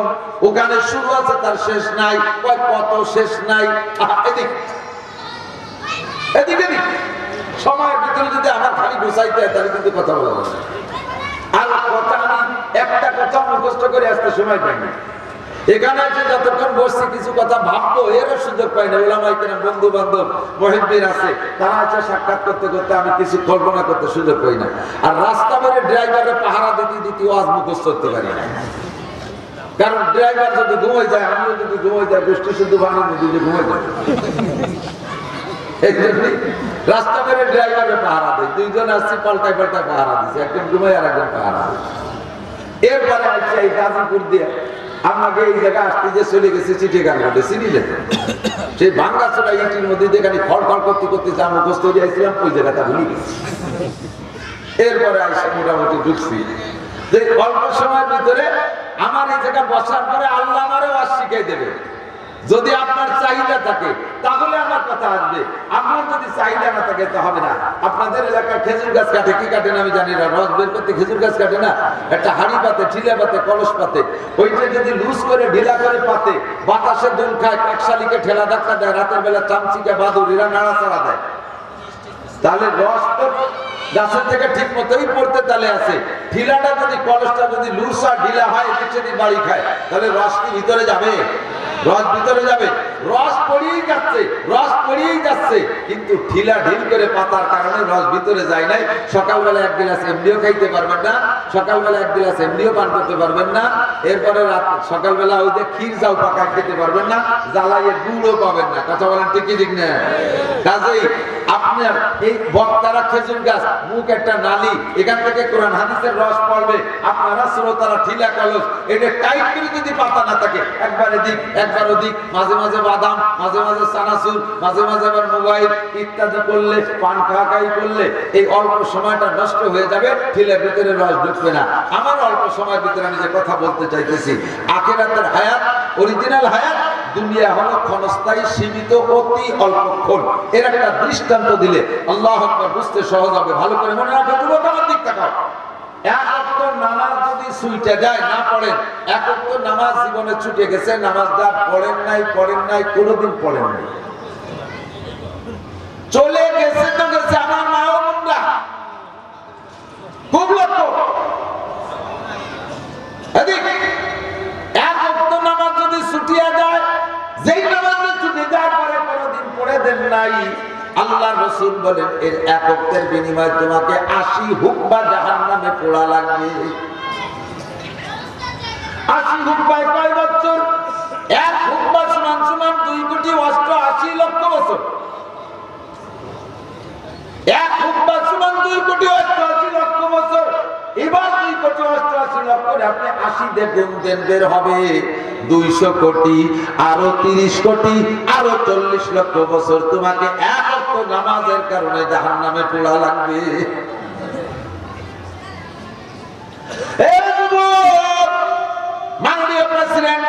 ওখানে শুরু আছে তার শেষ নাই। কত শেষ নাই? এদিকে সময়ের ভিতরে যদি আমার খালি গোছাইতে হয় তাহলে কিন্তু কথা বলা যাবে। আর কথা আমি একটা কথা মুখস্থ করে আসতে সময় পাই না। এখানে এসে যতক্ষণ বসছি কিছু কথা ভাববো এরও সুযোগ পাই না। ওলামায়ে কেরাম, বন্ধু বান্ধব, মুহিব্বিন আছে, তারা আছে সাক্ষাৎ করতে করতে আমি কিছু কল্পনা করতে সুযোগ পাই না। আর রাস্তা বেরে ড্রাইভারের পাহারা দিতে ওয়াজ মুখস্থ করতে পারি না। কারণ ড্রাইভার যদি ঘুমাই যায়, আমিও যদি ঘুমাই যায়, গোষ্ঠী শুদ্ধ বানিয়ে যদি ঘুমাই যায়, রাস্তা বেরে ড্রাইভারের পাহারা দেয়। দুইজন আসছি পাল্টায় পাল্টায় পাহারা দিচ্ছে, একজন ঘুমাই আর একজন পাহারা দিচ্ছে। এরপরে আসছে এই গাজীপুর দিয়ে আমাকে এই জায়গায় আসতে যে চলে গেছে চিঠিগাং রোডে, চিনি যেতে সেই ভাঙ্গা চোরা ইটির মধ্যে যেখানে খড় খড় করতে করতে যা মুখস্থ হয়ে আসছিলাম ওই জায়গাটা ভুলে গেছি। এরপরে আসে মোটামুটি ঢুকছি যে অল্প সময়ের ভিতরে আমার এই জায়গা বসার পরে আল্লাহ আমারে ওয়াজ শিখিয়ে দেবে। যদি আপনার চাহিদা থাকে তাহলে আমার কথা আসবে, আপনার যদি চাহিদা না থাকে তা হবে না। আপনাদের এলাকায় খেজুর গাছ কাটে, কি কাটে না আমি জানি না, রস বের করতে খেজুর গাছ কাটে না, একটা হাড়ি পাতে, ঠিলা পাতে, কলস পাতে, ওইটা যদি লুজ করে ঢিলা করে পাতে, বাতাসে দুল খায়, কাকশালিকে ঠেলা ধাক্কা দেয়, রাতের বেলা চামচিকে বাদুড়িরা নাড়াচাড়া দেয়, তাহলে রস তো গাছের থেকে ঠিক মতোই পড়তে তালে আছে। ঢিলাটা যদি, কলসটা যদি লুজ আর ঢিলা হয়, এদিকে বাড়ি খায়, তাহলে রস কি ভিতরে যাবে? রস ভিতরে যাবে? রস পড়িয়েই যাচ্ছে, রস পড়িয়েই যাচ্ছে, কিন্তু ঢিলা ঢিল করে পাতার কারণে রস ভিতরে যায় নাই। সকালবেলা এক গ্লাস এমনিও খাইতে পারবেন না, সকালবেলা এক গ্লাস এমনিও পান করতে পারবেন না, এরপরে রাত সকালবেলা ওই যে ক্ষীর যাও পাকা খেতে পারবেন না, জ্বালাইয়ে গুড়ও পাবেন না। কথা বলেন ঠিক কি ঠিক না? কাজেই আপনার এই বক্তারা খেজুর গাছ, মুখ একটা নালি, এখান থেকে কোরআন হাদিসের রস পড়বে, আপনারা শ্রোতারা ঠিলা কলস, এটা টাইট করে যদি পাতা না থাকে, একবার এদিক একবার ওদিক, মাঝে মাঝে বাদাম, মাঝে মাঝে চানাচুর, মাঝে মাঝে আবার মোবাইল ইত্যাদি করলে, পান খাওয়াই করলে এই অল্প সময়টা নষ্ট হয়ে যাবে, ঠিলের ভিতরে রস ঢুকবে না। আমার অল্প সময়ের ভিতরে আমি যে কথা বলতে চাইতেছি, আখিরাতের হায়াত, অরিজিনাল হায়াত, দুনিয়া হলো ক্ষণস্থায়ী, সীমিত, অতি অল্পক্ষণ। এর একটা দৃষ্টান্ত দিলে আল্লাহু আকবার বুঝতে সহজ হবে। ভালো করে মনে রাখো, যুবক আমার দিক তাকাও। এক ওয়াক্ত নামাজ যদি ছুটে যায়, না পড়েন, এক ওয়াক্ত নামাজ জীবনে ছুটে গেছে, নামাজটা পড়েন নাই, কোনোদিন পড়েন নাই, চলে গেছে তো গেছে। আমার মা ও বোনরা খুব লক্ষ্য, এক ওয়াক্ত নামাজ যদি ছুটিয়ে যায়, যেই নামাজ ছুটে যায় পরে কোনোদিন পড়ে দেন নাই, আল্লাহ রাসূল বলেন এর এক ওয়াক্তের বিনিময়ে তোমাকে 80 হুকবা জাহান্নামে পোড়া লাগবে। 80 হুকবায় কয় বছর? এক হুকবা সমান 2,88,00,000 বছর। এক হুকবা সমান 2,88,00,000 বছর। এবার 2,88,00,000 আপনি 80 দেন, বের হবে 200 কোটি, আরো 30 কোটি, আরো 40 লক্ষ বছর তোমাকে এক ওয়াক্ত নামাজের কারণে জাহান্নামে পোড়া লাগবে। মাননীয় প্রেসিডেন্ট,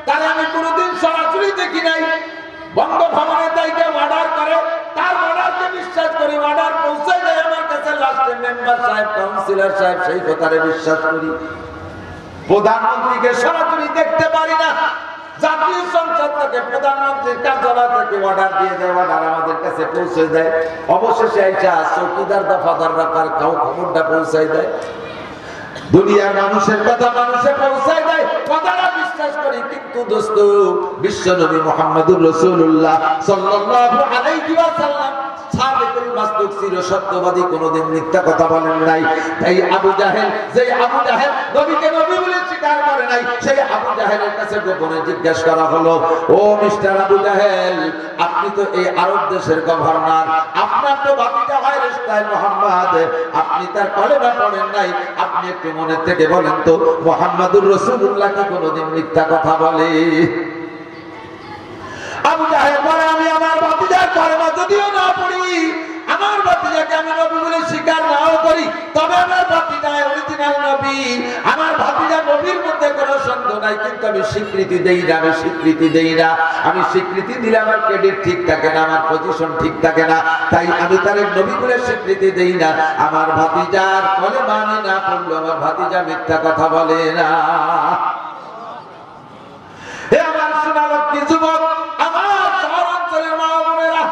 তাহলে আমি কোনোদিন সরাসরি দেখি নাই, বঙ্গভবনে তাইকে অর্ডার করে, তার অর্ডারকে বিশ্বাস করি, অর্ডার পৌঁছে দেয় আমার কাছে, লাস্টে মেম্বার সাহেব, কাউন্সিলর সাহেব, সেই কথারে বিশ্বাস করি। প্রধানমন্ত্রীকে সরাসরি দেখতে পারি না, জাতীয় সংসদ থেকে, প্রধানমন্ত্রীর কার্যালয় থেকে অর্ডার দিয়ে দেয়, অর্ডার আমাদের কাছে পৌঁছে দেয়, অবশেষে আইসা চৌকিদার দফাদার রাখার খবরটা পৌঁছাই দেয়। দুনিয়ার মানুষের কথা মানুষে পৌঁছায় দেয়, কথাটা বিশ্বাস করি। কিন্তু দোস্ত, বিশ্ব নবী মুহাম্মদুর রাসূলুল্লাহ সাল্লাল্লাহু আলাইহি ওয়াসাল্লাম সাদিকুল মাসদুক চির সত্যবাদী, কোনোদিন মিথ্যা কথা বলেন নাই। তাই আবু জাহেল, যেই আবু জাহেল নবীকে নবী বলে স্বীকার করে নাই, সেই আবু জাহেলের কাছে গোপনে জিজ্ঞেস করা হলো, ও মিস্টার আবু জাহেল, আপনি তো এই আরব দেশের গভর্নর, আপনার তো ভাতিজা হয় রিশতায় মুহাম্মদ, আপনি তার কলেমা পড়েন নাই, আপনি একটু মনে থেকে বলেন তো মুহাম্মদুর রাসূলুল্লাহ কি কোনোদিন মিথ্যা কথা বলে? আবু জাহেল বলে, আমি আমার ভাতিজার কলেমা যদিও না পড়ি, আমার ভাতিজাকে আমি নবী বলে স্বীকার নাও করি, তবে আমার ভাতিজা অরিজিনাল নবী, আমার ভাতিজা নবীর মধ্যে কোনো সন্দেহ নাই, কিন্তু আমি স্বীকৃতি দেই না, আমি স্বীকৃতি দেই না। আমি স্বীকৃতি দিলে আমার ক্রেডিট ঠিক থাকে না, আমার পজিশন ঠিক থাকে না, তাই আমি তার নবী বলে স্বীকৃতি দেই না। আমার ভাতিজার কলেমা আমি না পড়লে আমার ভাতিজা মিথ্যা কথা বলে না। হে আমার সোনালক্ষ্মী যুবক, আমার শহর অঞ্চলের মা বোনেরা,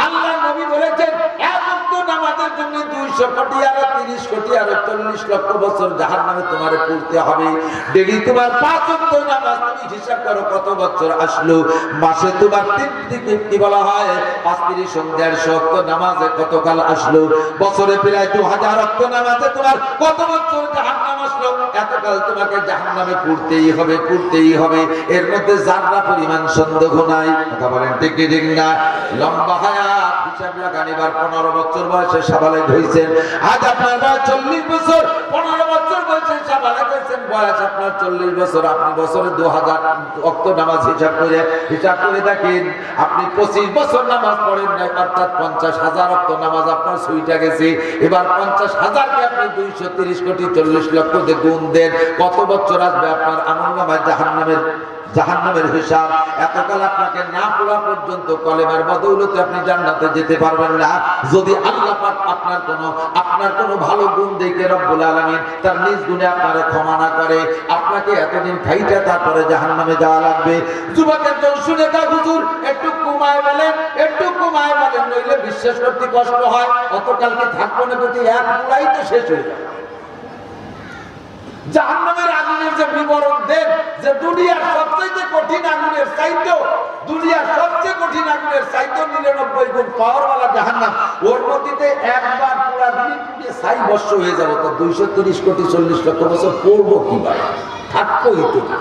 আল্লাহ নবী বলেছেন এক ওয়াক্ত নামাজের জন্য 200 কোটি আর 30 কোটি আর 40 লক্ষ বছর জাহান্নামে তোমারে পড়তে হবে। ডেইলি তোমার 5 ওয়াক্ত নামাজ, তুমি হিসাব করো কত বছর আসলো। মাসে তোমার 3 দিকে কি বলা হয় 35 150 ওয়াক্ত নামাজে কত কাল আসলো। বছরে প্রায় 2000 ওয়াক্ত নামাজে তোমার কত বছর জাহান্নাম আসলো। এতকাল তোমাকে জাহান্নামে পড়তেই হবে, পড়তেই হবে, এর মধ্যে জাররা পরিমাণ সন্দেহ নাই। কথা বলেন ঠিক কি ঠিক না? লম্বা হায়াত হিসাব লাগান, এবার 15 বছর বয়সে সাবালেগ হয়েছেন, আজ আপনার বয়স 40 বছর, 15 বছর বয়সে সাবালেগ হয়েছেন, বয়স আপনার 40 বছর, আপনি বছরে 2000 ওয়াক্ত নামাজ হিসাব করে দেখেন, আপনি 25 বছর নামাজ পড়েন নাই, অর্থাৎ 50,000 ওয়াক্ত নামাজ আপনার ছুইটা গেছে। এবার 50,000কে আপনি 230 কোটি 40 লক্ষ দিয়ে গুণ দেন, কত বছর আসবে আপনার আমলনামায় জাহান্নামের হিসাব। এতকাল আপনাকে না পড়া পর্যন্ত কলেমার বদৌলতে আপনি জান্নাতে যেতে পারবেন না, যদি আল্লাহ পাক আপনার কোনো ভালো গুণ দেখে রব্বুল আলামিন তার নিজ গুণে আপনারে ক্ষমা না করে, আপনাকে এতদিন খাইটা তারপরে জাহান্নামে যাওয়া লাগবে। যুবকের জন শুনে তা হুজুর একটু কমায় বলেন, একটু কমায় বলেন, নইলে বিশ্বাস করতে কষ্ট হয়, অতকালকে থাকবো না, যদি এক পুরাই তো শেষ হয়ে যায়। জাহান্নামের আগুনের যে বিবরণ দেন, যে দুনিয়ার সবচেয়ে কঠিন আগুনের চাইতেও, দুনিয়ার সবচেয়ে কঠিন আগুনের চাইতেও 99 গুণ পাওয়ারওয়ালা জাহান্নাম, ওর মধ্যে একবার পুরা দিন পুড়িয়ে ছাই ভস্ম হয়ে যাবে, তো 230 কোটি 40 লক্ষ বছর পড়বো কিভাবে? থাকবোই তো না।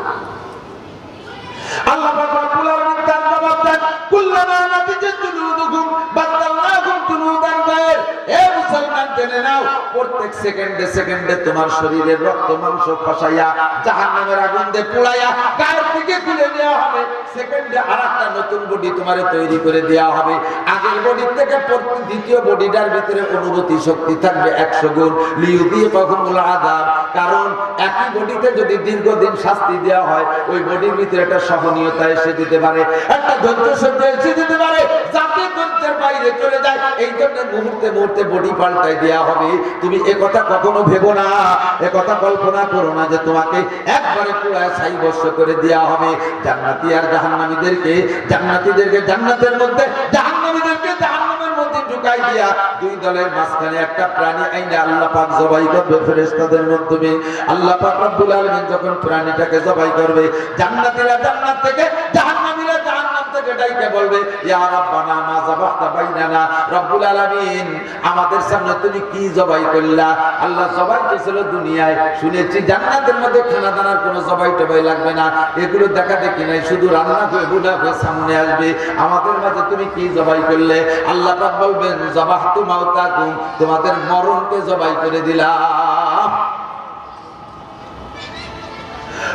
আল্লাহ পাক রব্বুল আলামিন তার জবাব দেন, কুল্লামা নাতিজাত জুলুদুকুম বাদদালনাকুম জুলুদান গায়র। এ মুসলমান জেনে নাও, প্রত্যেক সেকেন্ডে সেকেন্ডে তোমার শরীরের রক্ত মাংস খসাইয়া জাহান্নামের আগুন দিয়ে পোড়াইয়া গায়ের থেকে খুলে দেওয়া হবে। সেকেন্ডে আরেকটা নতুন বডি তোমারে তৈরি করে দেওয়া হবে। আগের বডি থেকে দ্বিতীয় বডিটার ভিতরে অনুভূতি শক্তি থাকবে 100 গুণ। লিউযীকাহুমুল আযাব, কারণ একই বডিতে যদি দীর্ঘদিন শাস্তি দেওয়া হয়, ওই বডির ভিতরে একটা সহনীয়তা এসে দিতে পারে, একটা ধৈর্য সহ্য এসে দিতে পারে, যাতে ধৈর্যের বাইরে চলে যায়। এই জন্য মুহূর্তে মুহূর্তে বডি পাল্টাই দেওয়া হবে। তুমি একথা কখনো ভেবো না, একথা কল্পনা করো না যে তোমাকে একবারে পুরায় ছাই ভস্ম করে দেওয়া হবে। জান্নাতি আর জাহান্নামীদেরকে জান্নাতের মধ্যে, জাহান্নামীদেরকে জাহান্নামের মধ্যে ঢুকাই দিয়া দুই দলের মাঝখানে একটা প্রাণী আইনে আল্লাহ পাক জবাই করবে ফেরেশতাদের মাধ্যমে। আল্লাহ পাক রব্বুল আলামিন যখন প্রাণীটাকে জবাই করবে, জান্নাতীরা জান্নাত থেকে, জাহান্নামীরা জাহান্নাম থেকে ডাইকে বলবে, ইয়া রাব্বানা মা যাবাহতা বাইনানা, রব্বুল আলামিন আমাদের সামনে তুমি কি জবাই করলা? আল্লাহ জবাই করেছিল দুনিয়ায়, শুনেছি জান্নাতের মধ্যে খানা দানার কোনো জবাই টবাই লাগবে না, এগুলো দেখা দেখি নাই, শুধু রান্না করে বুড়া হয়ে সামনে আসবে। আমাদের মাঝে তুমি কি জবাই করলে? আল্লাহ পাক বলবেন, যাবাহতু মাউতাকুম, তোমাদের মরণকে জবাই করে দিলাম,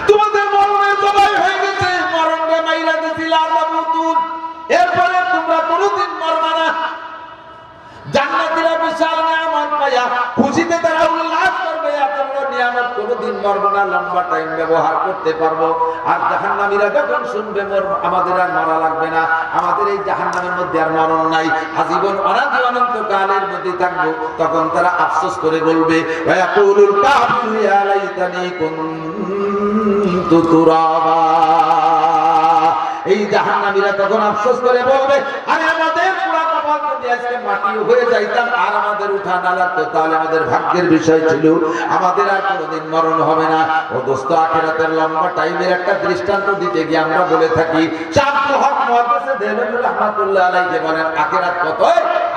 তোমাদের মরণের জবাই হয়ে গেছে, মরণকে মাইরা দিছিলাম। এরপরে তোমরা কোনোদিন মরবা না। জান্নাতীরা বিশাল নিয়ামত পাইয়া খুশিতে তারা উল্লাস করবে, এত বড় নিয়ামত কোনোদিন মরব না, লম্বা টাইম ব্যবহার করতে পারবো। আর জাহান্নামীরা যখন শুনবে আমাদের আর মরা লাগবে না, আমাদের এই জাহান্নামের মধ্যে আর মরণ নাই, আজীবন অনাদি অনন্ত কালের মধ্যে থাকবো, তখন তারা আফসোস করে বলবে, ওয়ায়াকুলুল কাফিরু ইয়া লাইতানি কুনতু তুরাবা। এই জাহান্নামীরা তখন আফসোস করে বলবে, আরে আমাদের পুরা কপাল যদি আজকে মাটিও হয়ে যাইতাম আর আমাদের উঠা না লাগতো তাহলে আমাদের ভাগ্যের বিষয় ছিল, আমাদের আর কোনোদিন মরণ হবে না। ও দোস্ত, আখিরাতের লম্বা টাইমের একটা দৃষ্টান্ত দিতে গিয়ে আমরা বলে থাকি, আব্দুল হক মুহাদ্দিস দেহলভী রাহমাতুল্লাহ আলাইহি বলেন, আখিরাত কত?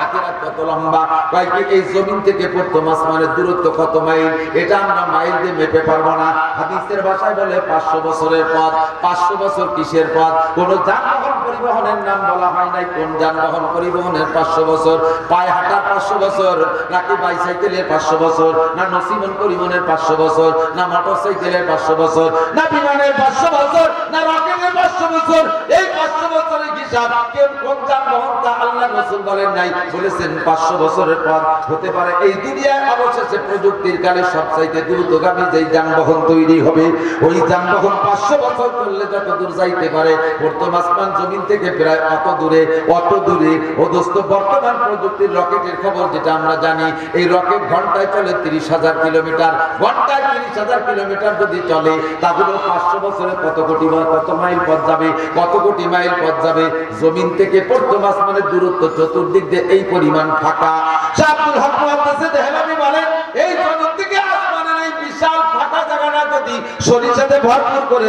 আখিরাত কত লম্বা? কয় কি এই জমিন থেকে প্রথম আসমানের দূরত্ব কত মাইল? এটা আমরা মাইল দিয়ে মেপে পারবো না। হাদিসের ভাষায় বলে 500 বছরের পথ। 500 বছর কিসের পথ? কোন যানবাহন পরিবহনের নাম বলা হয় নাই। কোন যানবাহন পরিবহনের 500 বছর? পায়ে হাঁটার 500 বছর, নাকি বাইসাইকেলের 500 বছর, না নসিমন পরিবহনের 500 বছর, না মোটরসাইকেলের 500 বছর, না বিমানের 500 বছর, না রকেটের 500 বছর? এই 500 বছরের হিসাব কেন কোন যানবাহন তা আল্লাহ রাসূল বলেন নাই, বলেছেন 500 বছরের পর হতে পারে এই দুনিয়ায় অবশেষে প্রযুক্তির কালে সবচাইতে দ্রুতগামী যেই যানবাহন তৈরি হবে, ওই যানবাহন 500 বছর চললে যত দূর যাইতে পারে, প্রথম আসমান জমিন থেকে প্রায় অত দূরে। ও দোস্ত, বর্তমান প্রযুক্তির রকেটের খবর যেটা আমরা জানি, এই রকেট ঘন্টায় চলে 30,000 কিলোমিটার। ঘন্টায় 30,000 কিলোমিটার যদি চলে, তাহলে 500 বছরে কত মাইল পথ যাবে? কত কোটি মাইল পথ যাবে? জমিন থেকে প্রথম আসমানের দূরত্ব চতুর্দিক দিয়ে এই পরিমাণ ফাঁকা। আব্দুল হক মুহাদ্দিস দেহলভী বলেন, এই জমিন থেকে আসমানের এই বিশাল ফাঁকা জায়গাটা যদি সরিষাতে ভরপুর করে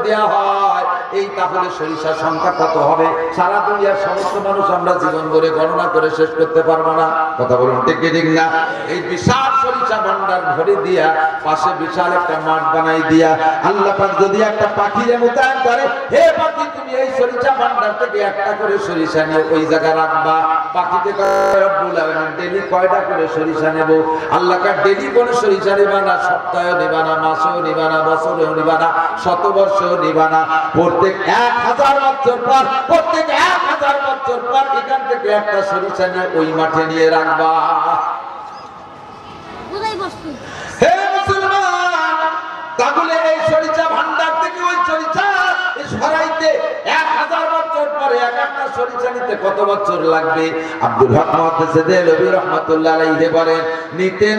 দেওয়া হয়, এই তাহলে সরিষার সংখ্যা কত হবে? সারা দুনিয়ার সমস্ত মানুষ আমরা জীবন ভরে গণনা করে শেষ করতে পারবো না। কথা বলুন ঠিক কি ঠিক না? এই বিশাল সরিষা ভান্ডার ভরে দিয়া, পাশে বিশাল একটা মাঠ বানাই দিয়া, আল্লাহ পাক যদি একটা পাখিরে মোতায়েন করে, হে পাখি তুমি এই সরিষা ভান্ডার থেকে একটা করে সরিষা নিয়ে ওই জায়গায় রাখবা। পাখিতে রব্বুল আলামিন ডেইলি কয়টা করে সরিষা নেব? আল্লাহ কা ডেইলি কোন সরিষা নেবা না, সপ্তাহে নেবা না, মাসেও নেবা না, বছরেও নেবা না, শতবর্ষেও নেবা না। প্রত্যেক 1000 বছর পর, এখান থেকে একটা সরিষা নিয়ে ওই মাঠে নিয়ে রাখবা। হে মুসলমান, তাহলে এই সরিষা ভান্ডার থেকে ওই সরিষা সরাইতে 1000 বছর পরে এক একটা সরিষা নিতে কত বছর লাগবে? আব্দুল হক মুহাদ্দিস দেহলভী রাহমাতুল্লাহ আলাইহি বলেন, নিতে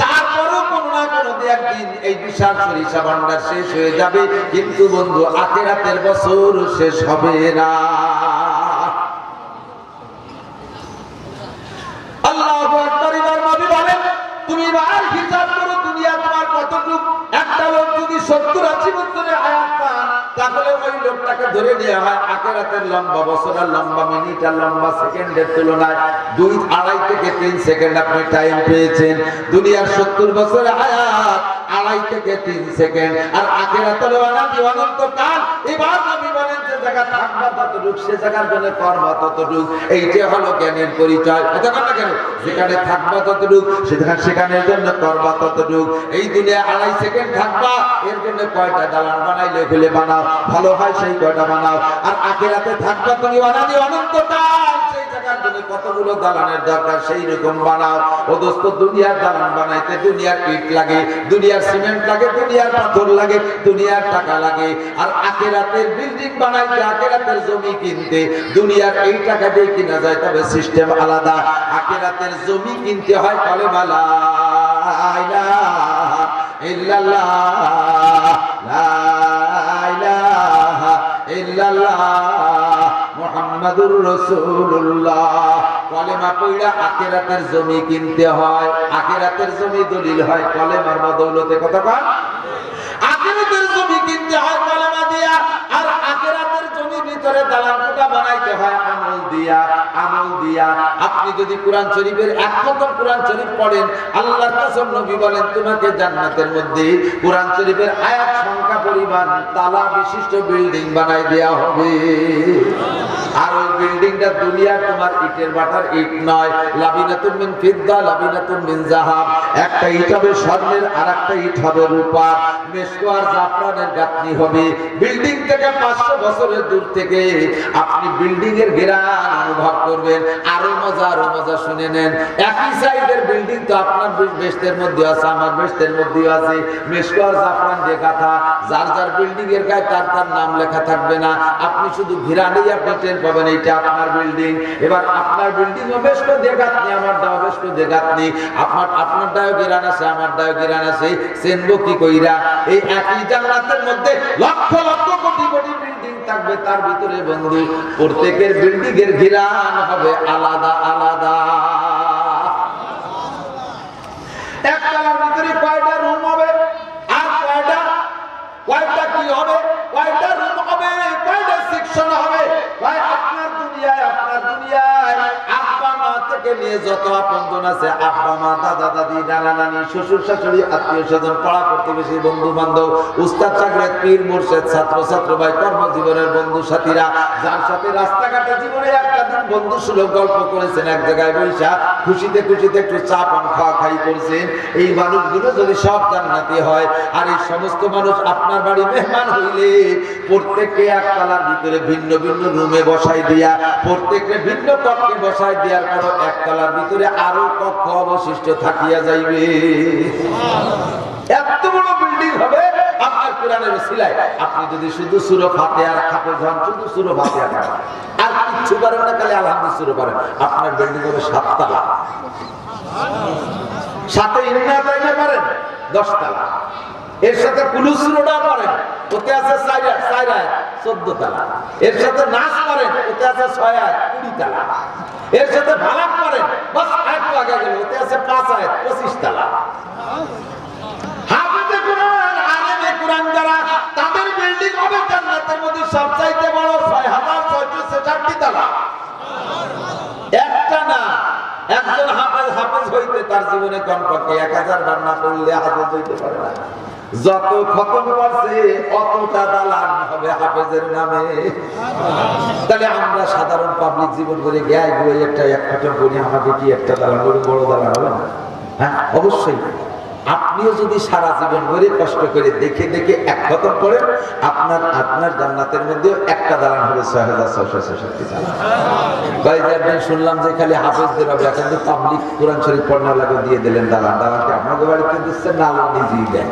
তারপরও কোন না কোন একদিন এই বিশাল সরিষা ভান্ডার শেষ হয়ে যাবে, কিন্তু বন্ধু আখিরাতের বছর শেষ হবে না। আল্লাহু আকবার। নবী বলেন, তুমি বার হিসাব করো দুনিয়া তোমার কতটুকু। একটা লোক যদি 70-80 বছরের হায়াত পান, তাহলে ওই লোকটাকে ধরে নেওয়া হয় আখিরাতের লম্বা বছর আর লম্বা মিনিট আর লম্বা সেকেন্ডের তুলনায় 2-2.5 থেকে 3 সেকেন্ড আপনি টাইম পেয়েছেন। দুনিয়ার 70 বছরের হায়াত 2.5 থেকে 3 সেকেন্ড, আর আখিরাতের অনন্তকাল। এবার নবী বলেন, যে জায়গা থাকবা ততটুক, সে জায়গার জন্য করবা ততটুক। এইটা হলো জ্ঞানের পরিচয়। কথা না কেন? যেখানে থাকবা ততটুক, সেখানের জন্য করবা ততটুক। এই দুনিয়া 2.5 সেকেন্ড থাকবা, এর জন্য কয়টা দালান বানাইলে ফেলে বানাও, ভালো হয় সেই কয়টা বানাও। আর আখিরাতে থাকবা তুমি অনন্তকাল, সেই জায়গার জন্য কতগুলো দালানের দরকার সেই রকম বানাও। ও দোস্ত, দুনিয়ার দালান বানাইতে দুনিয়ার ইট লাগে, দুনিয়ার সিমেন্ট লাগে, দুনিয়ার পাথর লাগে, দুনিয়ার টাকা লাগে। আর আখিরাতের বিল্ডিং বানাইতে, আখিরাতের জমি কিনতে দুনিয়ার এই টাকা দিয়ে কিনা যায়, তবে সিস্টেম আলাদা। আখিরাতের জমি কিনতে হয় কলেমা লা ইলাহা ইল্লাল্লাহ, লা ইলাহা ইল্লাল্লাহ মুহাম্মাদুর রাসূলুল্লাহ। কলেমা পড়া আখিরাতের জমি কিনতে হয়। আখিরাতের জমি দলিল হয় কলেমার বদৌলতে। কথা কয়, আখিরাতের জমি কিনতে হয় কলেমা দিয়া, আর আখিরাতের জমির ভিতরে দালানটা বানাইতে হয় আমল দিয়া। আপনি যদি কোরআন শরীফের এক খতম কোরআন শরীফ পড়েন, আল্লাহর কসম নবী বলেন, তোমাকে জান্নাতের মধ্যে কোরআন শরীফের আয়াত সংখ্যা পরিমাণ তালা বিশিষ্ট বিল্ডিং বানাই দেয়া হবে। আর ওই বিল্ডিংটা দুনিয়া তোমার ইটের বাটার ইট নয়, লাবিনাতুন মিন ফিদ্দা, লাবিনাতুন মিন যাহাব। একটা ইট হবে স্বর্ণের, আর একটা ইট হবে রূপার। মেশক আর জাফরানের গাঁথনি হবে। বিল্ডিং থেকে 500 বছরের দূর থেকে আপনি বিল্ডিং এর ঘেরান অনুভব করবেন। আরো মজা শুনে নেন। একই সাইজের বিল্ডিং তো আপনার বেস্টের মধ্যে আছে, আমার বেস্টের মধ্যে আছে। মেশক আর জাফরান যে গাঁথা, যার বিল্ডিং এর গায়ে তার নাম লেখা থাকবে না, আপনি শুধু ঘিরানেই আপনি টের পাবেন এইটা আপনার বিল্ডিং। এবার আপনার বিল্ডিং ও বেশ করে দেখাতনি, আমার দাও বেশ করে দেখাতনি, আপনার দাও গিরান আছে, আমার দাও গিরান আছে, চেনবো কি কইরা? এই একই জান্নাতের মধ্যে লক্ষ লক্ষ কোটি কোটি বিল্ডিং থাকবে তার ভিতরে বন্ধু প্রত্যেকের বিল্ডিং এর ঘিরান হবে আলাদা আলাদা। একতলার ভিতরে কয়টা রুম হবে আর কয়টা কি হবে, কয়টা রুম হবে, কয়টা সেকশন হবে। ভাই আপনার দুনিয়ায় আব্বা মা থেকে নিয়ে যত আপনজন আছে, আব্বা মা, দাদা দাদি, নানা নানি, শ্বশুর শাশুড়ি, আত্মীয় স্বজন, পাড়া প্রতিবেশী, বন্ধু বান্ধব, উস্তাদ চাকরাত, পীর মুর্শিদ, ছাত্র ছাত্র ভাই, কর্মজীবনের বন্ধু সাথীরা, যার সাথে রাস্তাঘাটে জীবনে একটা দিন বন্ধু সুলভ গল্প করেছেন, এক জায়গায় বৈশা খুশিতে খুশিতে একটু চা পান খাওয়া খাই করেছেন, এই মানুষগুলো যদি সব জান্নাতি হয়, আর এই সমস্ত মানুষ আপনার বাড়ি মেহমান হইলে প্রত্যেককে একতলার ভিতরে ভিন্ন ভিন্ন রুমে বসাই দিয়া, প্রত্যেককে ভিন্ন কক্ষে বসাই দেওয়ার পর একতলার ভিতরে আরো কক্ষ অবশিষ্ট থাকিয়া যাইবে। এত বড় বিল্ডিং হবে আপনার কোরআনের ওসিলায়। আপনি যদি শুধু সূরা ফাতিহার হাফেজ হন, শুধু সূরা ফাতিহা পড়েন আর কিচ্ছু পারেন না, খালি আলহামদুলিল্লাহ সূরা পড়েন, আপনার বিল্ডিং হবে 7 তলা, সাথে ইন্না তাইনা পারেন 10 তলা, এর সাথে কুলু সূরাটা পারেন, ওতে আছে 4 আয়াত 14 তলা, এর সাথে নাস পারেন, ওতে আছে 6 আয়াত 20 তলা, এর সাথে ভালাক পারেন, বাস আয়াত লাগা গেল, ওতে আছে 5 আয়াত 25 তলা। হাফেজে কোরআন, আলেমে কোরআন যারা, তাদের বিল্ডিং হবে জান্নাতের মধ্যে সবচাইতে বড় 6646 তলা। একটা না, একজন হাফেজ হইতে তার জীবনে কমপক্ষে 1000 বার না পড়লে হাফেজ হইতে পারে না। যত খতম করছে অতটা দালান হবে হাফেজের নামে। তাহলে আমরা সাধারণ পাবলিক জীবন করে গায়ে গুয়ে একটা খতম করি, আমাকে কি একটা দালান করে বড় দালান হবে না? হ্যাঁ, অবশ্যই। আপনিও যদি সারা জীবন ধরে কষ্ট করে দেখে দেখে এক খতম করেন, আপনার জান্নাতের মধ্যেও একটা দালান হবে 6666 দালান। একদিন শুনলাম যে খালি হাফেজদের হবে, এখন তো পাবলিক কোরআন শরীফ পড়না লাগে দিয়ে দিলেন দালান। দালানকে আপনাদের বাড়িতে দিচ্ছেন না আল্লাহ নিজেই দেন?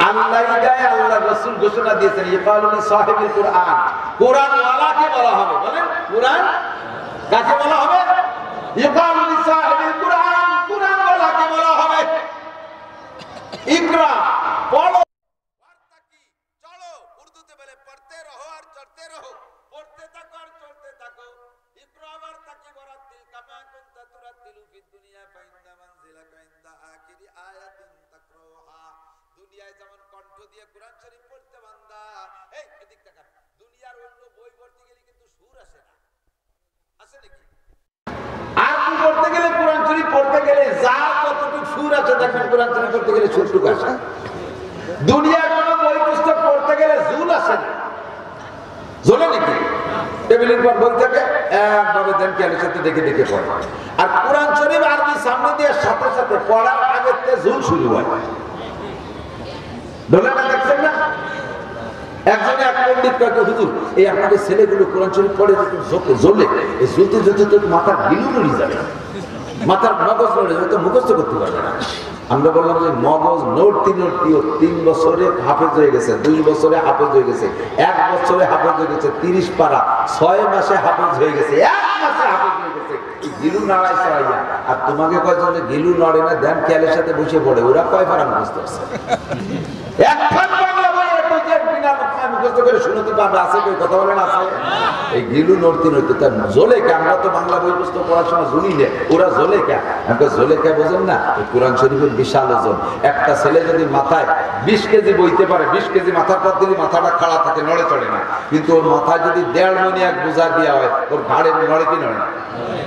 আল্লাহ দেয়, আল্লাহ রাসূল ঘোষণা দিয়েছেন ইকালুল সাহিবুল কুরআন, কুরআন ওয়ালাকে বলা হবে। বলেন কুরআন কাকে বলা হবে? ইকালুল সাহিবুল কুরআন, কুরআন ওয়ালাকে বলা হবে। ইকরা পড়ো, বার্তাকি চলো, উর্দুতে বলে পড়তে রহো আর চলতে রহো, পড়তে থাকো আর চলতে থাকো। ইকরা বার্তাকি ওয়ারাতিল কামা কুনতা তুরাতিলু ফিদ দুনিয়া ফাইন্দা মানজিলাকা ইনদা আখিরি আয়াতিন তাকরাউহা। দুনিয়ায় যেমন কণ্ঠ দিয়ে কোরআন শরীফ পড়তে বান্দা, এই এদিক তাকান, দুনিয়ার অন্য বই পড়তে গেলে কিন্তু সুর আসে না, আসে নাকি? আর কি পড়তে গেলে, কোরআন শরীফ পড়তে গেলে যা যতটুকু সুর আছে দেখবেন, কোরআন শরীফ পড়তে গেলে সুরটুকু আসে। দুনিয়ার কোন বই পুস্তক পড়তে গেলে জুল আসে না, জোলে নাকি? টেবিলের পর বই থাকে, একভাবে দেন খেয়ালের সাথে দেখে দেখে পড়ে। আর কোরআন শরীফ আরবি সামনে দিয়ে সাথে সাথে পড়ার আগে জুল শুরু হয়। দেখছেন না? একজনে এক পণ্ডিত কয়েক হুজুর, এই আপনাদের ছেলেগুলো কোরআন শরীফ পড়ে জ্বলে, এই জ্বলতে জ্বলতে তো মাথার গিলু নড়ে যাবে, মাথার মগজ নড়ে যাবে, তো মুখস্থ করতে পারবে না। আমরা বললাম যে মগজ নড়তি 3 বছরে হাফেজ হয়ে গেছে, 2 বছরে হাফেজ হয়ে গেছে, 1 বছরে হাফেজ হয়ে গেছে, 30 পারা, 6 মাসে হাফেজ হয়ে গেছে, 1 মাসে হাফেজ হয়ে গেছে। গিলু নাড়াই সরাইয়া, আর তোমাকে কয়জন গিলু নড়ে না, ধ্যান খেয়ালের সাথে বসে পড়ে, ওরা কয় পারা মুখস্থ আছে? একখান বাংলা বই এত যে বিনা মুখস্থ করে শুনতে পারবে, আছে কেউ কথা বলেন? আছে। এই গিলু নড়তি নড়তে তার জ্বলে কে? আমরা তো বাংলা বই পুস্তক পড়াশোনা শুনি না, ওরা জ্বলে কে? আমাকে জ্বলে কে বোঝেন না? এই কোরআন শরীফের বিশাল ওজন। একটা ছেলে যদি মাথায় 20 কেজি বইতে পারে, 20 কেজি মাথার পর দিলে মাথাটা খাড়া থাকে, নড়ে চড়ে না। কিন্তু ওর মাথায় যদি 1.5 মণ এক বোঝা দেওয়া হয়, ওর ঘাড়ে নড়ে কি নড়ে না?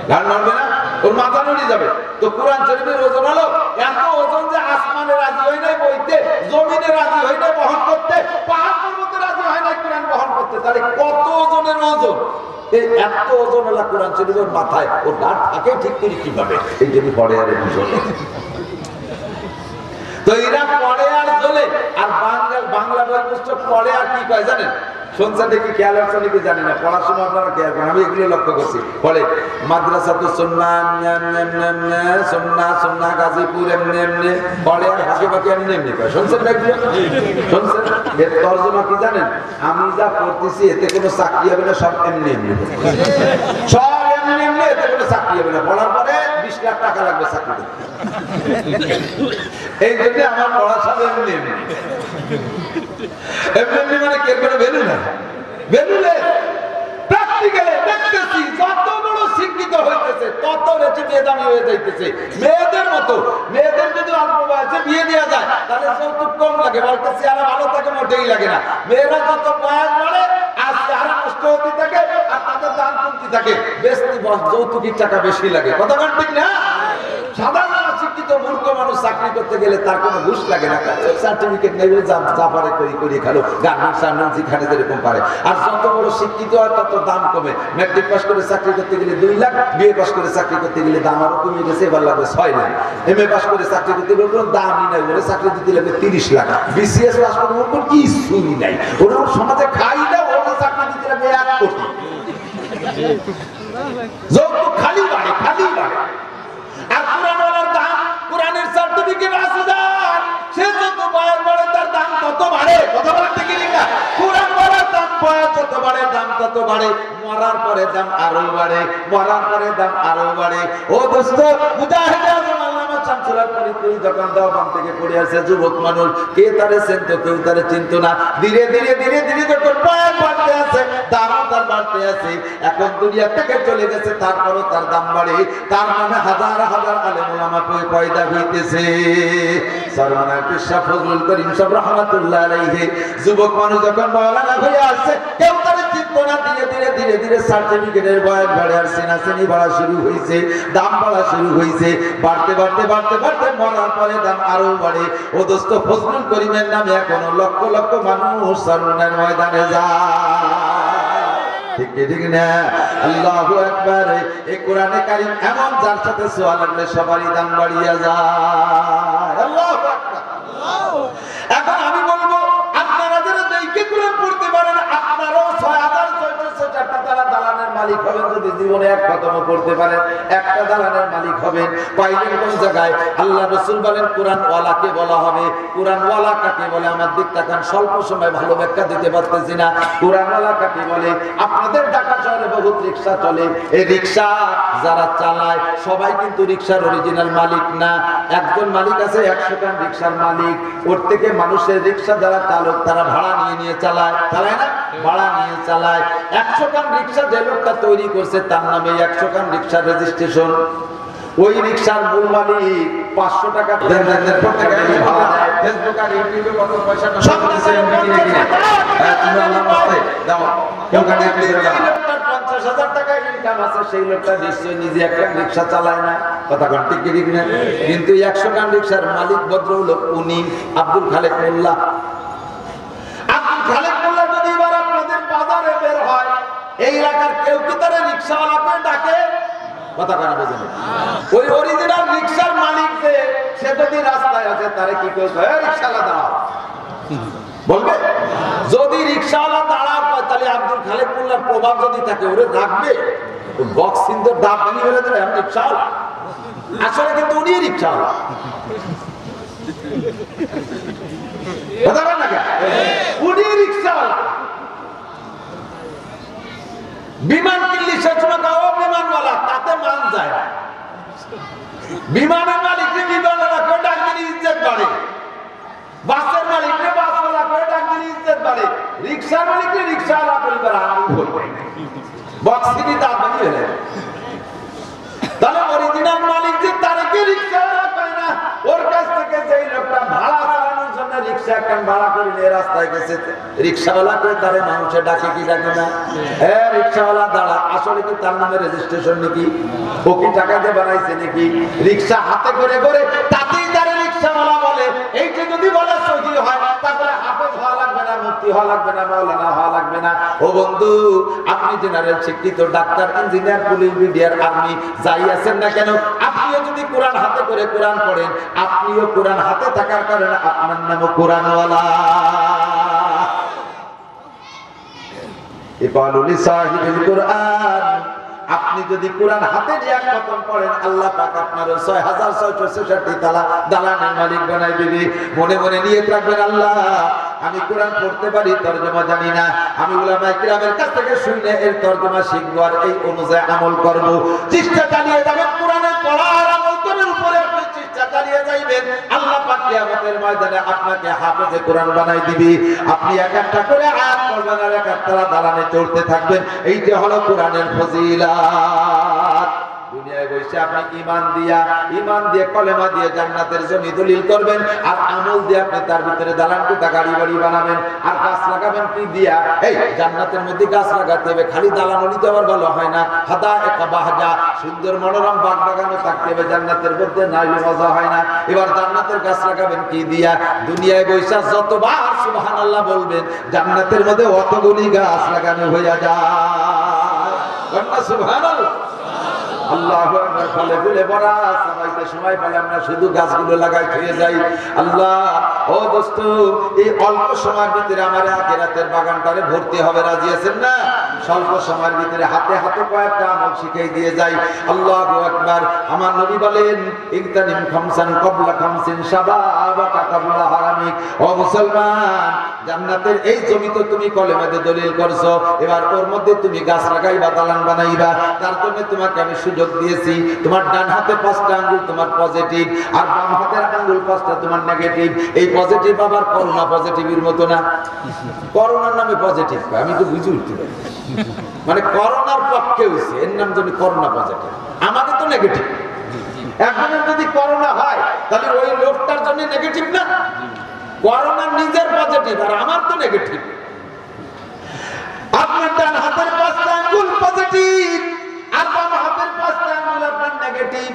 ঘাড় নড়বে না, ওর মাথা নড়ে যাবে। তো কোরআন শরীফের ওজন হলো এত ওজন যে আসমানে রাজি হয় নাই বইতে, জমিনে রাজি হয় নাই বহন করতে, পাহাড় পর্বতে রাজি হয় নাই কোরআন বহন করতে। তাহলে কত ওজনের ওজন? এই এত ওজন হলো কোরআন শরীফের মাথায়, ওর ঘাড় থাকে ঠিক করে কিভাবে? এই যদি পড়ে আর জ্বলে, তো এরা পড়ে আর জ্বলে। আর বাংলা বই পুস্তক পড়ে আর কি কয় জানেন? শুনছেন দেখি, খেয়াল হচ্ছে নাকি জানি না, পড়াশোনা আপনারা খেয়াল করেন, আমি এগুলো লক্ষ্য করছি। পড়ে মাদ্রাসা তো সুন্নাহ গাজীপুর এমনি এমনি পড়ে, আর হাঁকে বাকি এমনি এমনি কয়। শুনছেন না এগুলো? শুনছেন? এর তর্জমা কি জানেন? আমি যা পড়তেছি এতে কোনো চাকরি হবে না, সব এমনি এমনি, সব এমনি এমনি, এতে কোনো চাকরি হবে না। পড়ার পরে 20 লাখ টাকা লাগবে চাকরি। এই জন্য আমার পড়া সব এমনি এমনি। এমনি এমনি মানে কেউ কোনো ভ্যালু না। ভ্যালুলেস। প্র্যাকটিক্যালি দেখতেছি যত বড় শিক্ষিত হইতেছে তত বেশি বেদামি হয়ে যাইতেছে। মেয়েদের মতো, মেয়েদের যদি অল্প বয়সে বিয়ে দেওয়া যায় তাহলে যৌতুক কম লাগে, বলতেছি আর ভালো থাকে, মোটেই লাগে না। মেয়েরা যত বয়স বাড়ে আজকে আরো নষ্ট হতে থাকে আর তাদের দাম কমতে থাকে, বেশি যৌতুকের টাকা বেশি লাগে। কথা বল ঠিক না? সাধারণ শিক্ষিত মূর্খ মানুষ চাকরি করতে গেলে তার কোনো ঘুষ লাগে না, সার্টিফিকেট নেই, যা পারে করি খালো, গার্মেন্টস যেখানে যেরকম পারে। আর যত বড় শিক্ষিত হয় তত দাম কমে। ম্যাট্রিক পাস করে চাকরি করতে গেলে 2 লাখ, বিএ পাস করে চাকরি করতে গেলে দাম আরো কমে গেছে, এবার লাগবে 6 লাখ। এমএ পাস করে চাকরি করতে গেলে কোনো দামই নাই, ওরা চাকরি দিতে লাগবে 30 লাখ। বিসিএস পাস করে ওর কিছুই নাই, ওরা সমাজে খাই না, ওরা চাকরি দিতে লাগবে 1 কোটি। যৌতুক খালি বাড়ে, খালি বাড়ে। আর কোরআনওয়ালার দাম, কোরআনের সার্টিফিকেট আছে যার, সে যত বয়স বাড়ে তার দাম তত বাড়ে। কথা বলতে গেলি না, কোরআনওয়ালার দাম বয়স যত বাড়ে দাম তত বাড়ে, মরার পরে দাম আরো বাড়ে, মরার পরে দাম আরো বাড়ে। ও দোস্ত, মুজাহিদ আজম আল্লামা শামসুল ফরিদপুরি যখন দেওবন্দ থেকে পড়ে আসে, যুবক মানুষ কে তারে চিনতো, কেউ তারে চিনতো না। ধীরে ধীরে ধীরে ধীরে যখন বয়স বাড়তে আছে, দামও তার বাড়তে আছে। এখন দুনিয়া থেকে চলে গেছে, তারপরও তার দাম বাড়ে। তার নামে হাজার হাজার আলেম ওলামা পয়দা হইতেছে। সরওয়ার পিসা ফজলুল করিম সাহেব রাহমাতুল্লাহ আলাইহি যুবক মানুষ যখন মাওলানা হয়ে আসছে, কেউ তারে চিনতো না। ধীরে ধীরে ধীরে ধীরে সার্টিফিকেটের বয়স বাড়ে, আর সেনাসেনি বাড়া শুরু হয়েছে, দাম বাড়া শুরু হয়েছে। বাড়তে বাড়তে বাড়তে বাড়তে মরার পরে দাম আরো বাড়ে। ও দোস্ত, ফজলুল করিমের নামে এখনো লক্ষ লক্ষ মানুষ সরওয়ারের ময়দানে যায়। ঠিক না? আল্লাহু আকবার। এই কোরআনে কারীম এমন, যার সাথে সোয়া লাগলে সবারই দাম বাড়িয়া যায়। আল্লাহু আকবার। এখন আমি বলবো, আপনারা যারা দেখে কোরআন পড়তে পারেন, আপনারাও 6604টা দালানের মালিক হবেন যদি জীবনে এক খতমও পড়তে পারেন। একটা দালানের মালিক হবেন। পাইলেন কোন জায়গায়? আল্লাহ রাসূল বলেন কোরআন ওয়ালাকে বলা হবে। কোরআন ওয়ালা কাকে বলে? আমার দিক তাকান, স্বল্প সময় ভালো ব্যাখ্যা দিতে পারতেছি না। কোরআন ওয়ালা কাকে বলে? আপনাদের ঢাকা শহরে বহুত রিকশা চলে, এই রিকশা যারা চালায় সবাই কিন্তু রিকশার অরিজিনাল মালিক না। একজন মালিক আছে 100 খান রিকশার মালিক, ওর থেকে মানুষের রিকশা যারা চালক তারা ভাড়া নিয়ে চালায়, চালায় না? ভাড়া নিয়ে চালায়। 100 খান রিকশা যে লোকটা তৈরি করছে তার নামে 100 খান রিকশার রেজিস্ট্রেশন। ওই রিকশার মূল মালিক 500 টাকা ভাড়া দেয়। ফেসবুক আর ইউটিউবে কত পয়সা সব দিছে, তুমি আমার রাস্তায় দাও, কেউ কাটে 50,000 টাকা ইনকাম আছে, সেই লোকটা নিশ্চয়ই নিজে একটা রিকশা চালায় না। কথা কোন ঠিক ঠিক না? কিন্তু 100 খান রিকশার মালিক ভদ্রলোক, উনি আব্দুল খালেক মোল্লা। আব্দুল খালেক মোল্লা যদি এবার আপনাদের বাজারে বের হয়, এই এলাকার কেউ কি তারা রিকশাওয়ালাকে ডাকে? কথা কারা বোঝেন? ওই অরিজিনাল রিকশার মালিক যে, সে যদি রাস্তায় আছে তারে কি করবে? রিকশাওয়ালা দাঁড়াও বলবে। যদি রিকশাওয়ালা দাঁড়াও তাহলে আব্দুল খালেক মোল্লার প্রভাব যদি থাকে, ওরে রাখবে। বক্স সিন্ধর দাঁত ভেঙে ফেলে দেবে আমি রিকশাওয়ালা। আসলে কিন্তু উনি রিকশাওয়ালা। কথা বল না, উনি রিকশাওয়ালা। বিমান কিনলি সে সময় বিমানওয়ালা, তাতে মান যায় না। বিমানের মালিককে বিমানওয়ালা করে ডাক দিলে ইজ্জত বাড়ে, বাসের মালিককে বাসওয়ালা করে ডাক দিলে ইজ্জত বাড়ে, রিকশার মালিককে রিকশাওয়ালা পরিবার আরো বলবে। বক্সিনি দাঁত ভাঙি হলে তাহলে অরিজিনাল মালিক যে তারে কি রিকশাওয়ালা পায় না? ওর কাছ থেকে যেই লোকটা ভাড়া চালানোর জন্য রিকশা একখান ভাড়া করে নিয়ে রাস্তায় গেছে, রিকশাওয়ালা করে তারে মানুষে ডাকে কি ডাকে না? হ্যাঁ, রিকশাওয়ালা দাঁড়া। আসলে কি তার নামে রেজিস্ট্রেশন নাকি? ও কি টাকা দিয়ে বানাইছে নাকি? রিকশা হাতে করে করে তাতেই তারে রিকশাওয়ালা বলে। এইটা যদি বলে সহি হয়, তারপরে হাফেজ হওয়া লাগবে না, মুফতি হওয়া লাগবে না, মাওলানা হওয়া লাগবে না। ও বন্ধু, আপনি জেনারেল শিক্ষিত, ডাক্তার, ইঞ্জিনিয়ার, পুলিশ, মিডিয়ার, আর্মি যাই আছেন না কেন, আপনিও যদি কোরআন হাতে করে কোরআন পড়েন, আপনিও কোরআন হাতে থাকার কারণে আপনার নামও কোরআনওয়ালা। ইবালুল সাহিবুল কোরআন। আপনি যদি কোরআন হাতে নিয়ে খতম করেন, আল্লাহ পাক আপনার 6666 দালানের মালিক বানাই দিবে। মনে মনে নিয়ে রাখবেন, আল্লাহ আমি কোরআন পড়তে পারি, তরজমা জানি না, আমি উলামায়ে কিরামের কাছ থেকে শুনে এর তরজমা শিখবো আর এই অনুযায়ী আমল করব। চেষ্টা চালিয়ে যাবেন, কোরআনের পড়া আর আমল করার উপরে আপনি চেষ্টা চালিয়ে যাইবেন। আল্লাহ পাক কিয়ামতের ময়দানে আপনাকে হাফেজে কোরআন বানাই দিবি। আপনি এক একটা করে আয়াত পড়বেন আর এক একটা দালানে চলতে থাকবেন। এইটা হলো কোরআনের ফজিলাত। দুনিয়ায় বসে আপনি ঈমান দিয়ে কলেমা দিয়ে জান্নাতের জমি দলিল করবেন, আর আমল দিয়ে আপনি তার ভিতরে দালান কোঠা গাড়ি বাড়ি বানাবেন, আর গাছ লাগাবেন কি দিয়া? এই জান্নাতের মধ্যে গাছ লাগাতে হবে, খালি দালান নিতে আবার ভালো হয় না। হাদায়েকা বাহজা, সুন্দর মনোরম বাগ বাগানও থাকতে হবে জান্নাতের মধ্যে, নাইলে মজা হয় না। এবার জান্নাতের গাছ লাগাবেন কি দিয়া? দুনিয়ায় বসে যতবার সুবহানাল্লাহ বলবেন জান্নাতের মধ্যে অতগুলি গাছ লাগানো হইয়া যায়। সুবহানাল্লাহ, আল্লাহু আকবার। ফলে ফুলে ভরা সবাইকে সময় পেলে আমরা শুধু গাছগুলো লাগাই থুয়ে যাই। আল্লাহ, ও দোস্ত, এই অল্প সময়ের ভিতরে আমার আখিরাতের বাগানটারে ভর্তি হবে, রাজি আছেন না? স্বল্প সময়ের ভিতরে হাতে হাতে কয়েকটা আমল শিখিয়ে দিয়ে যাই। আল্লাহু আকবার। আমার নবী বলেন, ইগতানিম খামসান ক্বাবলা খামসিন শাবাবাকা ক্বাবলা হারামিক। ও মুসলমান, জান্নাতের এই জমি তো তুমি কলেমাতে দলিল করছো, এবার ওর মধ্যে তুমি গাছ লাগাইবা, দালান বানাইবা। তার জন্য তোমাকে আমি সুযোগ দিয়েছি। তোমার ডান হাতে 5টা আঙ্গুল তোমার পজিটিভ, আর বাম হাতের আঙ্গুল 5টা তোমার নেগেটিভ। এই পজিটিভ আবার করোনা পজিটিভের মতো না। করোনার নামে পজিটিভ, আমি তো বুঝে উঠতে পারি, মানে করোনার পক্ষে হইছে, এর নাম যদি করোনা পজিটিভ, আমাকে তো নেগেটিভ। একজনের যদি করোনা হয় তাহলে ওই লোকটার জন্য নেগেটিভ না, করোনা নিজের পজিটিভ আর আমার তো নেগেটিভ। আপনার ডান হাতের 5টা আঙ্গুল পজিটিভ, আর বাম হাতের 5টা আঙ্গুল আপনার নেগেটিভ।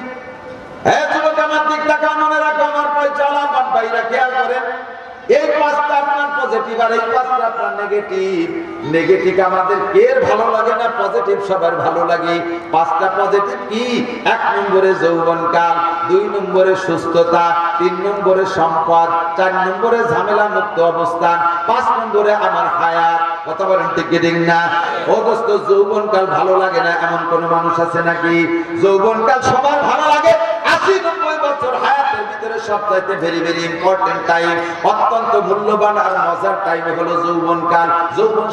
হ্যাঁ যুবক, আমার দিক তাকা, মনে রাখো, আমার পয়চালা বাপ ভাইরা খেয়াল করেন। এই 5টা আপনার পজিটিভ আর এই 5টা আপনার নেগেটিভ। নেগেটিভ আমাদের এর ভালো লাগে না, পজিটিভ সবার ভালো লাগে। 5টা পজিটিভ কি? 1 নম্বরে যৌবনকাল, 2 নম্বরে সুস্থতা, 3 নম্বরে সম্পদ, 4 নম্বরে ঝামেলা মুক্ত অবস্থান, 5 নম্বরে আমার হায়াত। কথা বলেন ঠিক কি ঠিক না? ও দোস্ত, যৌবনকাল ভালো লাগে না এমন কোন মানুষ আছে নাকি? যৌবনকাল সবার ভালো লাগে। 80-90 বছর হায়াতের ভিতরে সবচাইতে ভেরি ভেরি ইম্পর্টেন্ট টাইম, অত্যন্ত মূল্যবান আর মজার টাইম হলো যৌবনকাল। যৌবন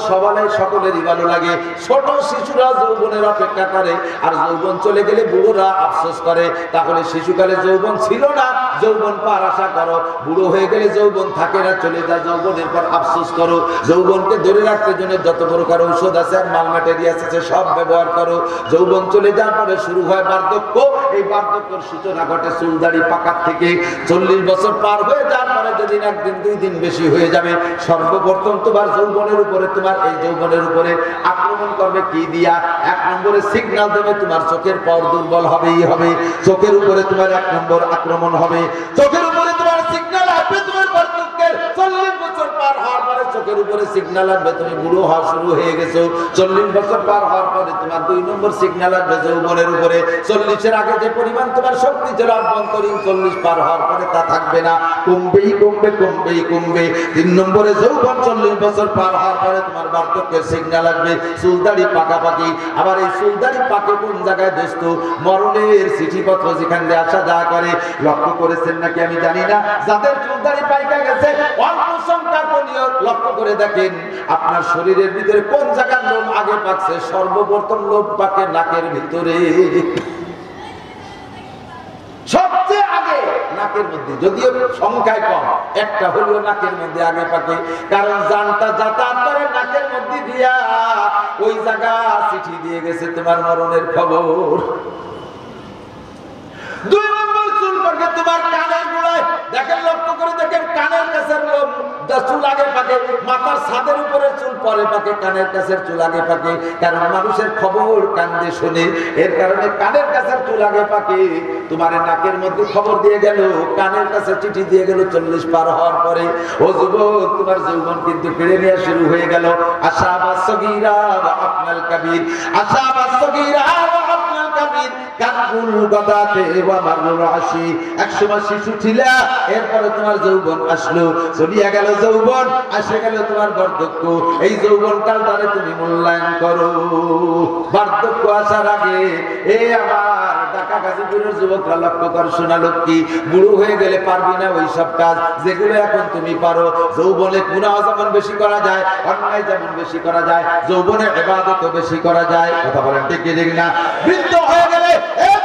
সকলেরই ভালো লাগে। ছোট শিশুরা যৌবনের অপেক্ষা করে, আর যৌবন চলে গেলে বুড়োরা আফসোস করে। তাহলে শিশুকালে যৌবন ছিল না, যৌবন পার আশা করো। বুড়ো হয়ে গেলে যৌবন থাকে না, চলে যায়, যৌবনের পর আফসোস করো। যৌবনকে ধরে রাখতে জন্য যত প্রকার ঔষধ আছে আর মাল ম্যাটেরিয়ালস আছে সব ব্যবহার করো। যৌবন চলে যাওয়ার পরে শুরু হয় বার্ধক্য। এই বার্ধক্যের সূচনা ঘটে চুলদাড়ি পাকার থেকে। 40 বছর পার হয়ে যাওয়ার পরে যেদিন 1 দিন 2 দিন বেশি হয়ে যাবে, সর্বপ্রথম তোমার যৌবনের উপরে, তোমার এই যৌবনের উপরে আক্রমণ করবে কি দিয়া? 1 নম্বরে সিগন্যাল দেবে, তোমার চোখের পাওয়ার দুর্বল হবেই হবে। চোখের উপরে তোমার 1 নম্বর আক্রমণ হবে। চোখের উপরে তোমার সিগন্যাল আসবে, তোমার বার্ধক্যের 40 বছর পার হওয়ার পরে চোখের উপরে সিগন্যাল আসবে তুমি বুড়ো হওয়া শুরু হয়ে গেছো। 40 বছর পার হওয়ার পরে তোমার 2 নম্বর সিগন্যাল আসবে যৌবনের উপরে। 40-এর আগে যে পরিমাণ তোমার শক্তি ছিল অভ্যন্তরীণ, 40 পার হওয়ার পরে তা থাকবে না, কমবেই কমবে, কমবেই কমবে। 3 নম্বরে যৌবন 40 বছর পার হওয়ার পরে তোমার বার্ধক্যের সিগন্যাল আসবে, চুলদাড়ি পাকাপাকি। আবার এই চুলদাড়ি পাকে কোন জায়গায় দোস্ত? মরণের চিঠিপত্র যেখান দিয়ে আসা যা করে। লক্ষ্য করেছেন নাকি আমি জানি না, যাদের চুলদাড়ি পাইকা গেছে অল্প সংখ্যার নিয়ত লক্ষ্য করে দেখেন আপনার শরীরের ভিতরে কোন জায়গার লোম আগে পাকছে। সর্বপ্রথম লোম পাকে নাকের ভিতরে, সবচেয়ে আগে নাকের মধ্যে, যদিও সংখ্যায় কম, একটা হলেও নাকের মধ্যে আগে পাকে। কারণ জানটা যাতায়াত করে নাকের মধ্যে দিয়া, ওই জায়গা চিঠি দিয়ে গেছে তোমার মরণের খবর। 2 নম্বর চুল পাকে তোমার কানের গোড়ায়। দেখেন, লক্ষ্য করে দেখেন, কানের কাছের চুল আগে পাকে, মাথার ছাদের উপরে চুল পরে পাকে, কানের কাছের চুল আগে পাকে। কারণ মানুষের খবর কান দিয়ে শোনে, এর কারণে কানের কাছের চুল আগে পাকে। তোমার নাকের মধ্যে খবর দিয়ে গেল, কানের কাছে চিঠি দিয়ে গেল 40 পার হওয়ার পরে। ও যুবক, তোমার যৌবন কিন্তু ফিরে নেওয়া শুরু হয়ে গেল। আশাবাস সগীরা ওয়া আফনাল কাবীর, আশাবাস সগীরা ওয়া আফনাল কাবীর, কাকুল গদাতে ওয়া মারুল আসি। একসময় শিশু ছিলা, এরপরে তোমার যৌবন আসলো, চলিয়া গেল যৌবন, আসে গেল তোমার বার্ধক্য। এই যৌবন কালটারে তুমি মূল্যায়ন করো। বার্ধক্য আসার আগে এ আমার ঢাকা গাজীপুরের যুবকরা লক্ষ্য কর, সোনা লক্ষ্মী, বুড়ো হয়ে গেলে পারবি না ওই সব কাজ যেগুলো এখন তুমি পারো। যৌবনে গুনাহ যেমন বেশি করা যায়, অন্যায় যেমন বেশি করা যায়, যৌবনে ইবাদতও বেশি করা যায়। কথা বলেন ঠিক কি ঠিক না? বৃদ্ধ হয়ে গেলে,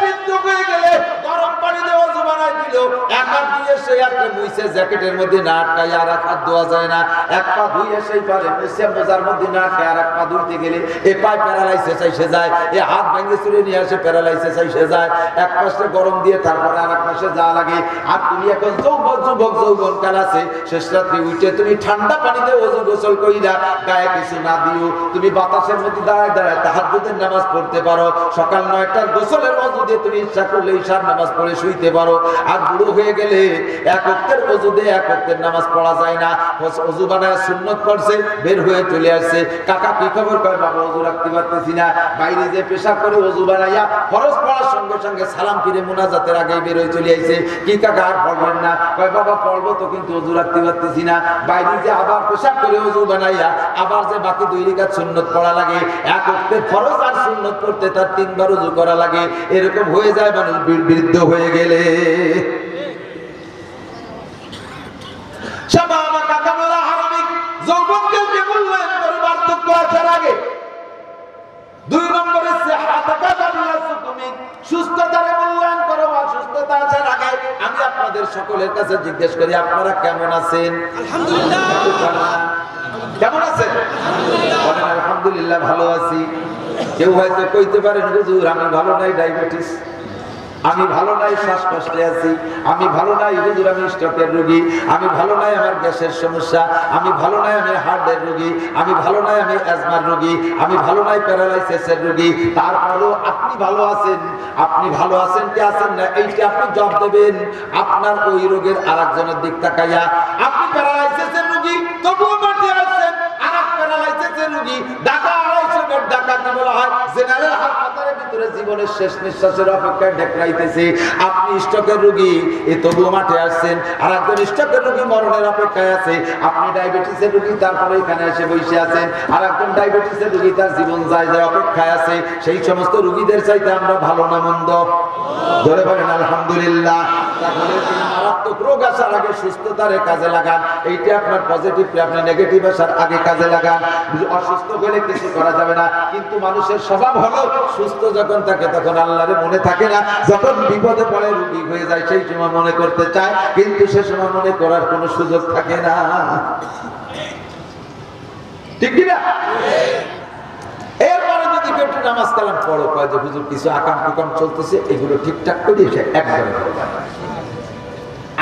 বৃদ্ধ হয়ে গেলে গরম পানি দিয়ে ওযু বানাই দিল, এক হাত ধুয়ে সেই হাতে মুছে জ্যাকেটের মধ্যে না আটকায় আর এক হাত ধোয়া যায় না, এক পা ধুয়ে সেই পারে মুছে মোজার মধ্যে না আটকায় আর এক পা ধুইতে গেলে এ পায়ে প্যারালাইসিস এসে যায়, এ হাত ভেঙে চুরে নিয়ে আসে প্যারালাইসিস এসে যায়, এক পাশে গরম দিয়ে তারপরে আর এক পাশে যা লাগে। আর তুমি এখন যৌবন কাল আছে, শেষ রাত্রি উঠে তুমি ঠান্ডা পানিতে ওযু গোসল কইরা গায়ে কিছু না দিও, তুমি বাতাসের মধ্যে দাঁড়ায় দাঁড়ায় তাহাজ্জুদের নামাজ পড়তে পারো, সকাল 9টার গোসলের ওযু দিয়ে তুমি ইচ্ছা করলে ইশার নামাজ পড়ে শুইতে পারো। আর বুড়ো হয়ে গেলে এক ওয়াক্তের ওযু দিয়ে এক ওয়াক্তের নামাজ পড়া যায় না, ওযু বানায় সুন্নত পড়ছে বের হয়ে চলে আসছে, কাকা কি খবর? কয় বাবা ওযু রাখতে পারতেছি না, বাইরে যে পেশাব করে ওযু বানাইয়া ফরজ পড়ার সঙ্গে সঙ্গে সালাম ফিরে মুনাজাতের আগে বের হয়ে চলে আইছে। কি কাকা আর পড়বেন না? কয় বাবা পড়বো তো, কিন্তু ওযু রাখতে পারতেছি না, বাইরে যে আবার পেশাব করে ওযু বানাইয়া আবার যে বাকি 2 রাকাত সুন্নত পড়া লাগে, এক ওয়াক্তের ফরজ আর সুন্নত পড়তে তার 3 বার ওযু করা লাগে, এরকম হয়ে যায় মানুষ বৃদ্ধ হয়ে গেলে। শাবাবা কাকামলা হারামিক যৌবনকে যে মূল্যায়ন করে বার্ধক্য আসার আগে। 2 নম্বরে সিহাতাকা কাবিলা সুকুমিক, সুস্থতার মূল্যায়ন করো অসুস্থতা আসার আগে। আমি আপনাদের সকলের কাছে জিজ্ঞেস করি আপনারা কেমন আছেন? আলহামদুলিল্লাহ। কেমন আছেন? আলহামদুলিল্লাহ। আলহামদুলিল্লাহ ভালো আছি। কেউ হয়তো কইতে পারেন হুজুর আমি ভালো নাই, ডায়াবেটিস, আমি ভালো নাই, শ্বাসকষ্টে আছি, আমি ভালো নাই হুজুর আমি স্ট্রোকের রোগী, আমি ভালো নাই আমার গ্যাসের সমস্যা, আমি ভালো নাই আমি হার্টের রোগী, আমি ভালো নাই আমি অ্যাজমার রোগী, আমি ভালো নাই প্যারালাইসিসের রোগী। তারপরেও আপনি ভালো আছেন, আপনি ভালো আছেন কি আছেন না এইটা আপনি জবাব দেবেন আপনার ওই রোগের আরেকজনের দিক তাকাইয়া। আপনি প্যারালাইসিসের রোগী তবুও মাঠে আছেন, আরেক প্যারালাইসিসের রোগী ঢাকা 250 বেড ঢাকাতে বলা হয় জেনারেল হাসপাতালের ভিতরে জীবনের শেষ নিঃশ্বাসের অপেক্ষায় ঢেকরাইতেছে। আপনি স্ট্রোকের রোগী এ তবুও মাঠে আসছেন, আর একজন স্ট্রোকের রোগী মরণের অপেক্ষায় আছে। আপনি ডায়াবেটিসের রোগী তারপরে এখানে এসে বসে আছেন, আর একজন ডায়াবেটিসের রোগী তার জীবন যায় যায় অপেক্ষায় আছে। সেই সমস্ত রোগীদের চাইতে আমরা ভালো না মন্দ? ধরে বলেন আলহামদুলিল্লাহ। তাহলে মারাত্মক রোগ আসার আগে সুস্থতারে কাজে লাগান, এইটা আপনার পজিটিভ, আপনি নেগেটিভ আসার আগে কাজে লাগান। অসুস্থ হলে কিছু করা যাবে না, কিন্তু মানুষের স্বভাব হলো সুস্থ যখন থাকে তখন আল্লাহরে মনে থাকে না, যখন বিপদে পড়ে রোগী হয়ে যায় সেই সময় মনে করতে চায়, কিন্তু সে সময় মনে করার কোনো সুযোগ থাকে না। ঠিক কি না? এরপরে যদি কেউ নামাজ কালাম পড়ো, কয় যে হুজুর কিছু আকাম কুকাম চলতেছে, এগুলো ঠিকঠাক করে এসে একবারে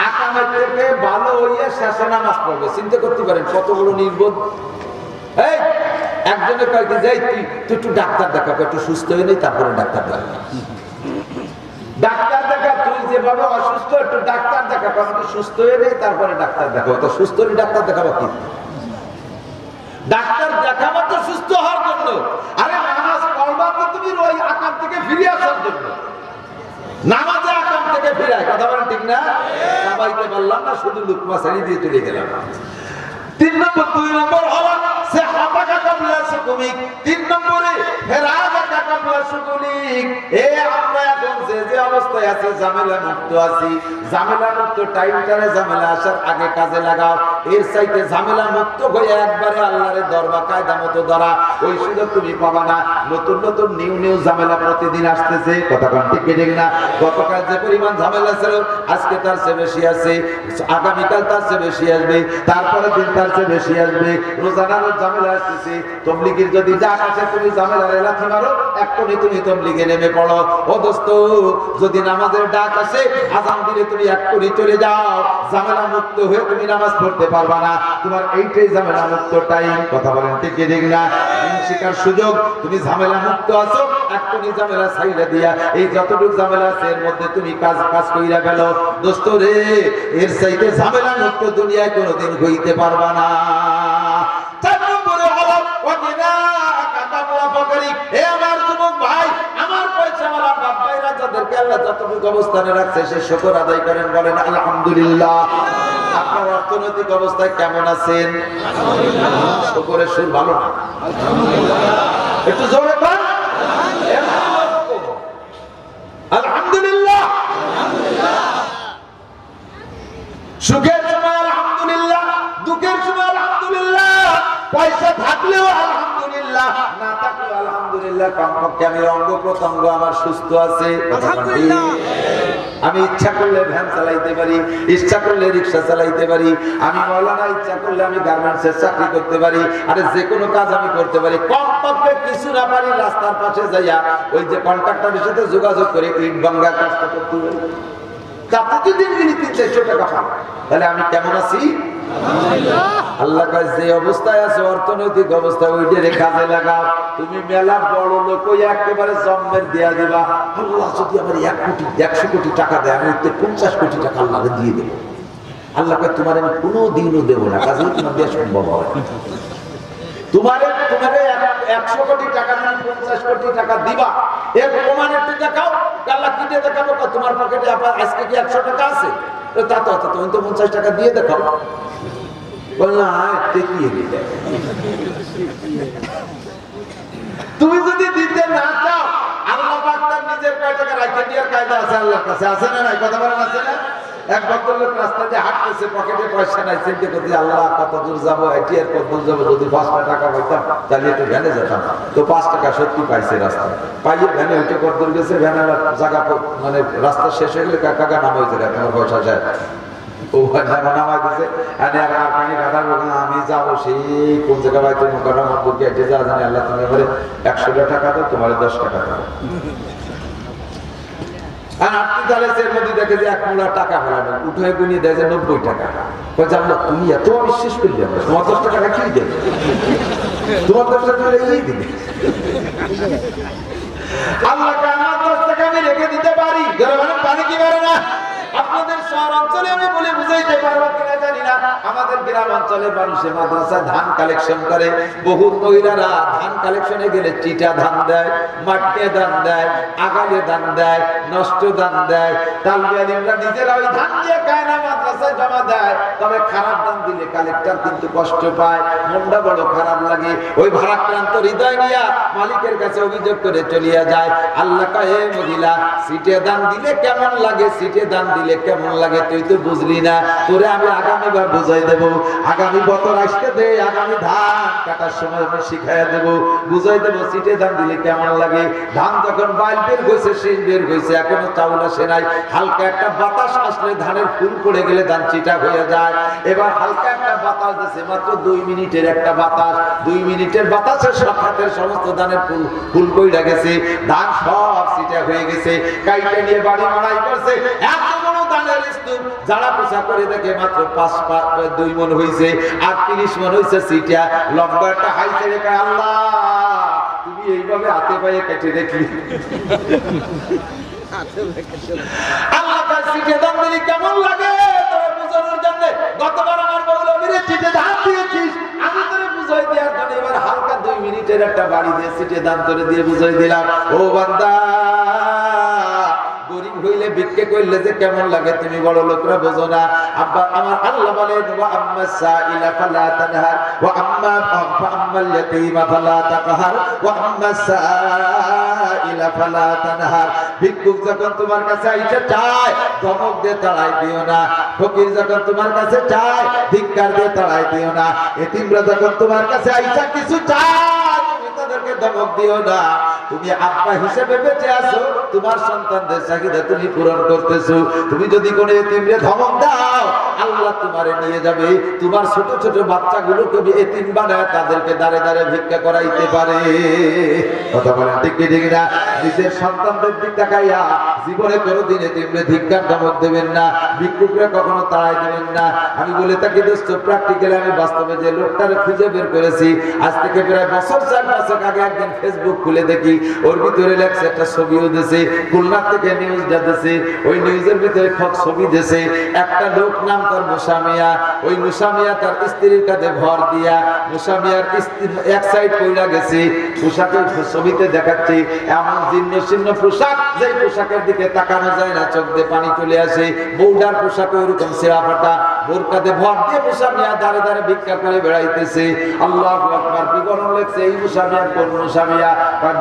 আকামের থেকে ভালো হইয়া শেষে নামাজ পড়বে। চিন্তা করতে পারেন কত বড় নির্বোধ। এই একজনের কয় কি যাই তুই একটু ডাক্তার দেখা, একটু সুস্থ হয়ে নেই তারপরে ডাক্তার দেখা, ডাক্তার দেখা, তুই যেভাবে অসুস্থ একটু ডাক্তার দেখা, একটু সুস্থ হয়ে নেই তারপরে ডাক্তার দেখা। তো সুস্থ হলে ডাক্তার দেখাবো কি? ডাক্তার দেখাবো তো সুস্থ হওয়ার জন্য, আরে নামাজ পড়বা তো তুমি ওই আকাম থেকে ফিরে আসার জন্য। নামাজে আকাম থেকে ফিরায়, কথা বলেন ঠিক না? সবাইকে বললাম না, শুধু লুকমা সারি দিয়ে চলে গেলাম। 2 নম্বর হলো সিহাতাকা কাবিলা সুকুমিক। 3 নম্বরে ফেরাগাকা কাবিলা সুকুলিক। এ আমরা এখন যে অবস্থায় আছি ঝামেলা মুক্ত আছি, ঝামেলা মুক্ত টাইমটারে ঝামেলা আসার আগে কাজে লাগাও। এর চাইতে ঝামেলা মুক্ত হয়ে একবারে আল্লাহর দরবার কায়দা মতো ধরা, ওই সুযোগ তুমি পাবা না। নতুন নতুন নিউ ঝামেলা প্রতিদিন আসতেছে, কথা কোন ঠিক ঠিক না? গতকাল যে পরিমাণ ঝামেলা ছিল আজকে তার চেয়ে বেশি আছে, আগামীকাল তার চেয়ে বেশি আসবে, তারপরে দিন তার চেয়ে বেশি আসবে। রোজানারও ঝামেলা আসতেছে। তবলিগের যদি ডাক আসে তুমি ঝামেলার লাথি মারো, এক্ষুনি তুমি তবলিগে নেমে পড়ো। ও দোস্ত, যদি নামাজের ডাক আসে আযান দিলে তুমি এক্ষুনি চলে যাও, ঝামেলা মুক্ত হয়ে তুমি নামাজ পড়তে পারবা না। তোমার এইটাই ঝামেলা মুক্ত টাইম, কথা বলেন ঠিক কি ঠিক না? দিন শিখার সুযোগ, তুমি ঝামেলা মুক্ত আছো, এক্ষুনি ঝামেলা ছাইড়া দিয়া এই যতটুকু ঝামেলা আছে এর মধ্যে তুমি কাজ কইরা ফেলো। দোস্ত রে, এর চাইতে ঝামেলা মুক্ত দুনিয়ায় কোনোদিন হইতে পারবা না। 4 নম্বরে হলো ওয়াকিনা কাতাবলা ফাকরি। হে আমার যুবক ভাই, আমার পয়সাওয়ালা বাপ ভাইরা যাদেরকে আল্লাহ যতটুকু অবস্থানে রাখছে সে শুকর আদায় করেন, বলেন আলহামদুলিল্লাহ। আপনার অর্থনৈতিক অবস্থায় কেমন আছেন? আলহামদুলিল্লাহ। শুকরের সুর ভালো না? আলহামদুলিল্লাহ। একটু জোরে বল আলহামদুলিল্লাহ। সুখের সময় আলহামদুলিল্লাহ, দুঃখের সময় আলহামদুলিল্লাহ। পয়সা থাকলেও আলহামদুলিল্লাহ, না থাকলেও আলহামদুলিল্লাহ, কমপক্ষে আমি অঙ্গ প্রত্যঙ্গ আমার সুস্থ আছে। আমি ইচ্ছা করলে ভ্যান চালাইতে পারি, ইচ্ছা করলে রিক্সা চালাইতে পারি, আমি মৌলানা ইচ্ছা করলে আমি গার্মেন্টসের চাকরি করতে পারি, আরে যে কোনো কাজ আমি করতে পারি। কমপক্ষে কিছু না পারি রাস্তার পাশে যাইয়া ওই যে কন্ট্রাক্টরের সাথে যোগাযোগ করে ইট ভাঙা কাজটা করতে পারি। তাতে যদি 300-400 টাকা পাই, তাহলে আমি কেমন আছি? আল্লাহ কাছে যে অবস্থায় আছে অর্থনৈতিক অবস্থা, ওইটারে কাজে লাগাও। তুমি মেলা বড় লোক একেবারে জন্মের দিয়া দিবা, আল্লাহ যদি আমার 100 কোটি টাকা দেয়, আমি 50 কোটি টাকা আল্লাহকে দিয়ে দেবো। আল্লাহকে তোমার আমি কোনো দিনও দেবো না, কাজে তোমার দেওয়া সম্ভব হয়। তোমারে 100 কোটি টাকা না 50 কোটি টাকা দিবা, এর প্রমাণ একটু দেখাও। আল্লাহ কি দিয়ে দেখাবো? তোমার পকেটে আজকে কি 100 টাকা আছে? তা তো তুমি তো 50 টাকা দিয়ে দেখাও। বললাম তুমি যদি দিতে না চাও, আল্লাহ পাক তার নিজের কয় টাকা রাখতে দেওয়ার কায়দা আছে আল্লাহর কাছে, আছে না নাই? কথা বলেন আছে না? এক ভদ্রলোক রাস্তা দিয়ে হাঁটতেছে, পকেটে পয়সা নাই, চিন্তা করতে আল্লাহ কত দূর যাবো, এটি আর কত দূর যাবো, যদি 5 টাকা পাইতাম তাহলে একটু ভ্যানে যেতাম। তো 5 টাকা সত্যি পাইছে রাস্তায়, পাইয়ে ভ্যানে উঠে কত দূর গেছে, ভ্যানের জায়গা মানে রাস্তা শেষ হয়ে গেলে কাকা নাম হয়েছে, তোমার পয়সা যায় আমি যাবো সেই কোন জায়গায় তুমি আল্লাহ তুমি 100 টাকা দাও, তোমার 10 টাকা দাও। আর আপনি তাহলে এর মধ্যে দেখে যে 1 মোলা টাকা ফেলানো উঠে গুনিয়ে দেয় যে 90 টাকা। তুমি এত অবিশ্বাস করলে তোমার 10 টাকা কি দেবে? তোমার 10 টাকা এই দিবে। আল্লাহকে আমার 10 টাকা আমি রেখে দিতে পারি, পারি কি পারে না? আপনাদের শহর অঞ্চলে আমি বলে বুঝাইতে পারবো কিনা জানি না, আমাদের গ্রাম অঞ্চলে মানুষে মাদ্রাসায় ধান কালেকশন করে। বহু মহিলারা ধান কালেকশনে গেলে চিটা ধান দেয়, মাটিয়ে ধান দেয়, আগালে ধান দেয়, নষ্ট ধান দেয়। তালবিয়ালিরা নিজেরা ওই ধান দিয়ে খায় না, মাদ্রাসায় জমা দেয়। তবে খারাপ ধান দিলে কালেক্টর কিন্তু কষ্ট পায়, মনটা বড় খারাপ লাগে। ওই ভারাক্রান্ত হৃদয় নিয়ে মালিকের কাছে অভিযোগ করে চলিয়া যায়। আল্লাহ কহে মহিলা, সিটে ধান দিলে কেমন লাগে, সিটে ধান দিলে কেমন লাগে তুই তো বুঝলি না, তোরে আমি আগামীবার বুঝাই দেব। আগামী বছর আসতে দে, আগামী ধান কাটার সময় আমি শিখাইয়া দেব, বুঝাই দেব সিটে ধান দিলে কেমন লাগে। ধান যখন বাইল বের হয়েছে, শীষ বের হয়েছে, এখনো চাউল আসে নাই। হালকা একটা বাতাস আসলে ধানের ফুল পড়ে গেলে ধান চিটা হয়ে যায়। এবার হালকা একটা বাতাস দিচ্ছে, মাত্র 2 মিনিটের একটা বাতাস, 2 মিনিটের বাতাসে সব হাতের সমস্ত ধানের ফুল পড়ে গেছে, ধান সব চিটা হয়ে গেছে। কাইটা নিয়ে বাড়ি মারাই করছে, যারা পোষা করে দেখে মাত্র 2 মণ হয়েছে, আর 30 মণ হয়েছে সিটা। লম্বা একটা হাইছে রেখে, আল্লাহ তুমি এইভাবে হাতে পায়ে কেটে দেখলি, আল্লাহ তার সিটে ধান দিলি কেমন লাগে তোরে বুঝানোর জন্য। গতবার আমার মৌলবীরে সিটে ধান দিয়েছিস, আমি তোরে বুঝাই দেওয়ার জন্য এবার হালকা 2 মিনিটের একটা বাড়ি দিয়ে সিটে ধান তোরে দিয়ে বুঝাই দিলাম। ও বান্দা, গরিব হইলে ভিক্ষে করলে যে কেমন লাগে তুমি বড় লোকরা বোঝো না। আব্বা আমার আল্লাহ বলেন, ওয়া আম্মা সাইলা ফালা তানহার ওয়া আম্মাল ইয়াতীমা ফালা তাকহার ওয়া আম্মা সাইলা ফালা তানহার। ভিক্ষুক যখন তোমার কাছে আইসা চায়, ধমক দিয়ে তাড়াই দিও না। ফকির যখন তোমার কাছে চায়, ধিক্কার দিয়ে তাড়াই দিও না। এতিমরা যখন তোমার কাছে আইসা কিছু চায়, তুমি তাদেরকে ধমক দিও না। তুমি আব্বা হিসেবে বেঁচে আছো, তোমার সন্তানদের চাহিদা তুমি পূরণ করতেছো। তুমি যদি কোনো এতিমরে ধমক দাও, আল্লাহ তোমারে নিয়ে যাবে, তোমার ছোট ছোট বাচ্চাগুলোকে এতিম বানায় তাদেরকে দাঁড়ে দাঁড়ে ভিক্ষা করাইতে পারে। কথা বলেন ঠিক কি ঠিক না? নিজের সন্তানদের দিক তাকাইয়া জীবনে কোনোদিন এতিমরে ধিক্কার ধমক দেবেন না, ভিক্ষুকরা কখনো তাড়াই দেবেন না। আমি বলে থাকি দোস্ত, প্র্যাকটিক্যালি আমি বাস্তবে যে লোকটারে খুঁজে বের করেছি, আজ থেকে প্রায় বছর 4-5 আগে একদিন ফেসবুক খুলে দেখি, ওর ভিতরে লেখছে একটা ছবিও দিয়েছে, খুলনা থেকে নিউজটা দিয়েছে, ওই নিউজের ভিতরে ছবি দিয়েছে একটা লোক নাম তার মুসা মিয়া। ওই মুসা মিয়া তার স্ত্রীর কাঁধে ভর দিয়া, মুসা মিয়ার এক সাইড পইড়া গেছে, পোশাকের ছবিতে দেখাচ্ছে এমন জীর্ণ শীর্ণ পোশাক, যে পোশাকের দিকে তাকানো যায় না, চোখ দিয়ে পানি চলে আসে। বউডার পোশাক ওইরকম ছেঁড়া ফাটা, বোর কাঁধে ভর দিয়ে মুসা মিয়া দাঁড়ে দাঁড়ে ভিক্ষা করে বেড়াইতেছে। আল্লাহু আকবার। বিবরণ লেখছে এই মুসা মিয়া কোন মুসা মিয়া?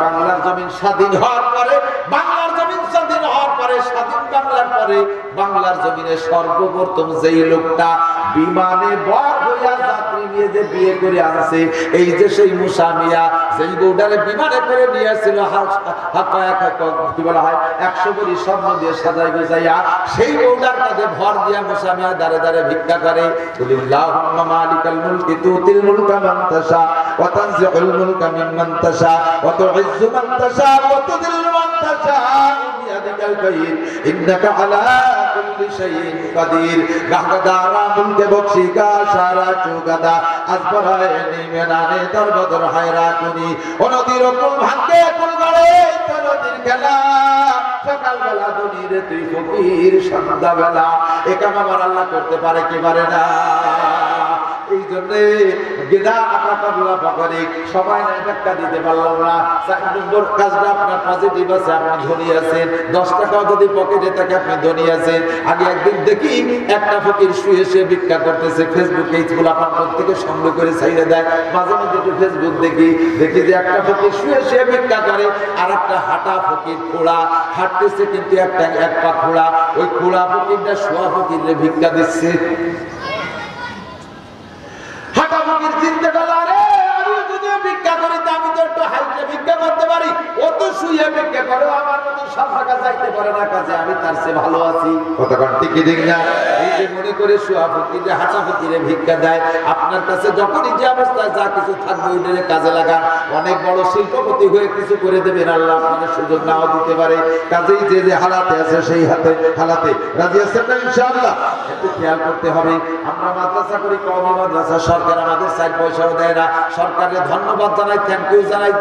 বাংলার জমিন স্বাধীন হওয়ার পরে, বাংলার জমিন স্বাধীন হওয়ার পরে, স্বাধীন বাংলার পরে বাংলার জমিনে সর্বপ্রথম যেই লোকটা বিমানে বর হইয়া যাত্রী নিয়ে যে বিয়ে করে আনছে, এই যে সেই মুসা মিয়া সেই বউটারে বিমানে করে নিয়ে আসছিল, কি বলা হয় 100 ভরি স্বর্ণ দিয়ে সাজাই গুজাইয়া সেই বউটার কাছে ভর দিয়া মুসা মিয়া দাঁড়ে দাঁড়ে ভিক্ষা করে। কুলিল্লাহুম্মা মালিকাল মুলকি তুতিল মুলকা মান তাশা ওয়া তানজিউল মুলকা মিম্মান তাশা ওয়া তুইজ্জু মান তাশা ওয়া তুযিল্লু মান তাশা বিয়াদিকাল খায়র ইন্নাকা আলা কুল্লি শাইইন কাদির। গাহদারা মুলকে বখশি কা সারা চুগাদা আসবরায়ে নিমেনানে দরবদর হায়রা কুনি ও নদীর কুল ভাঙ্গে কুল গড়ে তো নদীর খেলা সকাল বেলা দুনিরে তুই ফকির সন্ধ্যা বেলা। এ কাম আমার আল্লাহ করতে পারে কি পারে না? এই জন্য গেদা আটা কাবলা পাকরে সবাই না টাকা দিতে পারলাম না। 4 নম্বর কাজটা আপনার পজিটিভ আছে, আপনি ধনী আছেন, 10 টাকাও যদি পকেটে থাকে আপনি ধনী আছেন। আগে একদিন দেখি একটা ফকির শুয়ে শুয়ে ভিক্ষা করতেছে, ফেসবুকে আপনার প্রত্যেকে সংগ্রহ করে ছাইড়ে দেয়। মাঝে মাঝে একটু ফেসবুক দেখি যে একটা ফকির শুয়ে শুয়ে ভিক্ষা করে, আর একটা হাঁটা ফকির খোড়া হাঁটতেছে, কিন্তু একটা এক পা খোড়া, ওই খোড়া ফকিরটা শোয়া ফকিরে ভিক্ষা দিচ্ছে। চিন্তা করলো, আরে আমি যদি ভিক্ষা করি তা আমি তো একটু হাইটে ভিক্ষা করতে পারি, ও তো শুয়ে ভিক্ষা করে, আমার মতো সব টাকা চাইতে পারে না, কাজে আমি তার চেয়ে ভালো আছি। কতক্ষণ ঠিক ঠিক না? এই যে মনে করে শোয়া ফকিরে হাঁটা ফকিরে ভিক্ষা দেয়, আপনার কাছে যখনই যে অবস্থায় যা কিছু থাকবে ওইটারে কাজে লাগান। অনেক বড় শিল্পপতি হয়ে কিছু করে দেবেন, আল্লাহ আপনাকে সুযোগ নাও দিতে পারে। কাজেই যে যে হালাতে আছে সেই হালাতে রাজি আছেন না ইনশাআল্লাহ? একটু খেয়াল করতে হবে। আমরা মাদ্রাসা করি, কওমি মাদ্রাসা, সরকার আমাদের 4 পয়সাও দেয় না। সরকারের ধন্যবাদ জানাই, থ্যাংক ইউ জানাই,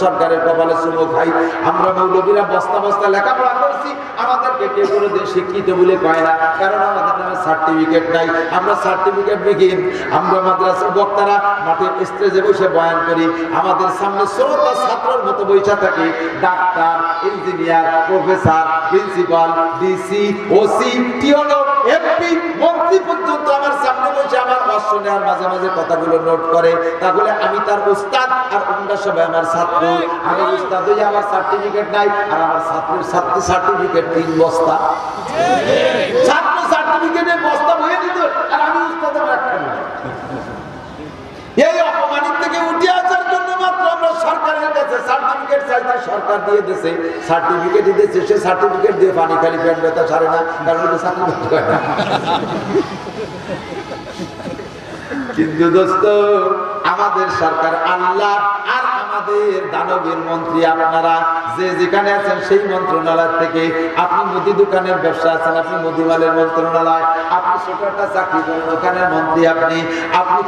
সরকারের কপালে চুমো খাই। আমরা মৌলবীরা বস্তা বস্তা লেখাপড়া করছি, আমাদেরকে কেউ করে দিয়ে শিক্ষিত বলে কয় না, কারণ আমাদের নামে সার্টিফিকেট নাই। আমরা সার্টিফিকেট বিহীন। আমরা মাদ্রাসার বক্তারা মাঠের স্টেজে বসে বয়ান করি, আমাদের সামনে 16টা ছাত্রের মতো বৈশা থাকে, doctor, engineer, professor, principal, DC, OC, TNO, MP, মন্ত্রী পর্যন্ত আমার সামনে বসে আমার অশ্ব নেওয়ার মাঝে মাঝে কথাগুলো নোট করে। তাহলে আমি তার উস্তাদ, আর অন্য সবাই আমার ছাত্র। আমি উস্তাদ হয়ে আমার সার্টিফিকেট নাই, আর আমার ছাত্রের সার্টিফিকেট 3 বস্তা। ছাত্র সার্টিফিকেটের বস্তা বয়ে দিত, আর আমি উস্তাদের একটা নাই। এই অপমানিত থেকে উঠে আসার জন্য মাত্র আমরা সরকারের কাছে সার্টিফিকেট চাইতে, সরকার দিয়ে দিয়েছে, সার্টিফিকেট দিয়েছে, সে সার্টিফিকেট দিয়ে পানি খালি পেট ব্যথা সারে না, কারণ ওটা সার্টিফিকেট হয় না। কিন্তু দোস্ত, আমাদের সরকার আল্লাহ আর আমাদের দানবীর মন্ত্রী আপনারা যে যেখানে আছেন সেই মন্ত্রণালয় থেকে, আপনি মুদি দোকানের ব্যবসা আছেন, আপনি মুদিমালের মন্ত্রণালয়, আপনি ছোট একটা চাকরি করেন ওখানের মন্ত্রী আপনি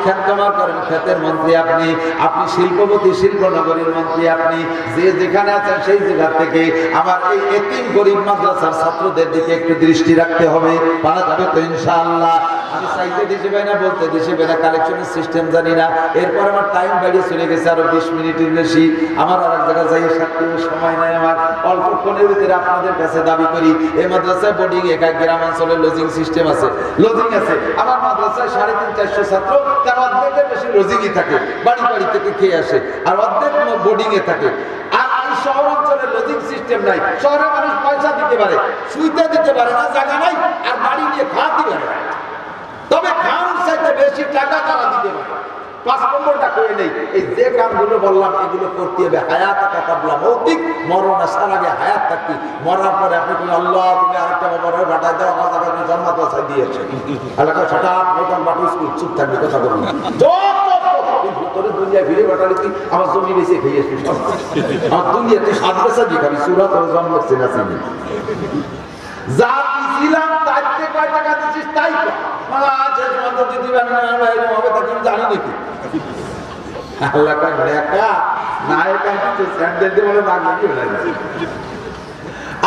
ক্ষেত কামার করেন ক্ষেতের মন্ত্রী আপনি শিল্পপতি শিল্পনগরীর মন্ত্রী, আপনি যে যেখানে আছেন সেই জায়গা থেকে আমার এই এতিম গরিব মাদ্রাসার ছাত্রদের দিকে একটু দৃষ্টি রাখতে হবে। পারা যাবে তো ইনশাআল্লাহ? আমি চাইতে দিতে পারি না, বলতে দিতে পারি না, কালেকশনের সিস্টেম জানি না। এরপর আমার টাইম বাড়িয়ে চলে গেছে আরো 20 মিনিটের বেশি। আমার আর এক জায়গায় যাই 7 মিনিট সময় নাই আমার। অল্পক্ষণের ভিতরে আপনাদের কাছে দাবি করি, এই মাদ্রাসায় বোর্ডিং, একা গ্রামাঞ্চলে লজিং সিস্টেম আছে, লজিং আছে। আমার মাদ্রাসায় 350-400 ছাত্র, তার অর্ধেকের বেশি লজিংই থাকে, বাড়ি বাড়ি থেকে খেয়ে আসে, আর অর্ধেক বোর্ডিং এ থাকে। আর এই শহর অঞ্চলে লজিং সিস্টেম নাই। শহরে মানুষ পয়সা দিতে পারে, সুইতে দিতে পারে না, জায়গা নাই, আর বাড়ি নিয়ে খাওয়াতে পারে না। তবে খাওয়ার চাইতে বেশি টাকা তারা দিতে পারে। 5 নম্বরটা করে নেই। এই যে কামগুলো বললাম এগুলো করতে হবে। হায়াত কাবলা মৌতিক, মরণ আসার আগে হায়াত থাকতি, মরার পরে আপনি বলেন আল্লাহ তুমি আরেকটা বাবার ভাটায় দাও, আমার জায়গায় জন্মাত বাসায় দিয়েছে এলাকা ছটা মোটন বাটু স্কুল, চুপ থাকবে, কথা বলবি তোরে দুনিয়া ফিরে বাটালি, তুই আমার জমি বেশি খেয়েছি, আমার দুনিয়া তুই 7 বছর দিয়ে খাবি, সুরা তোর জন্মের চেনা চিনি যা দিছিলাম তার থেকে কয় টাকা দিচ্ছিস তাই তো জানি নাকি আল্লাহ দেখা নায়ক স্যান্ডেল দিয়ে বলে নাক নাকি হয়ে গেছে।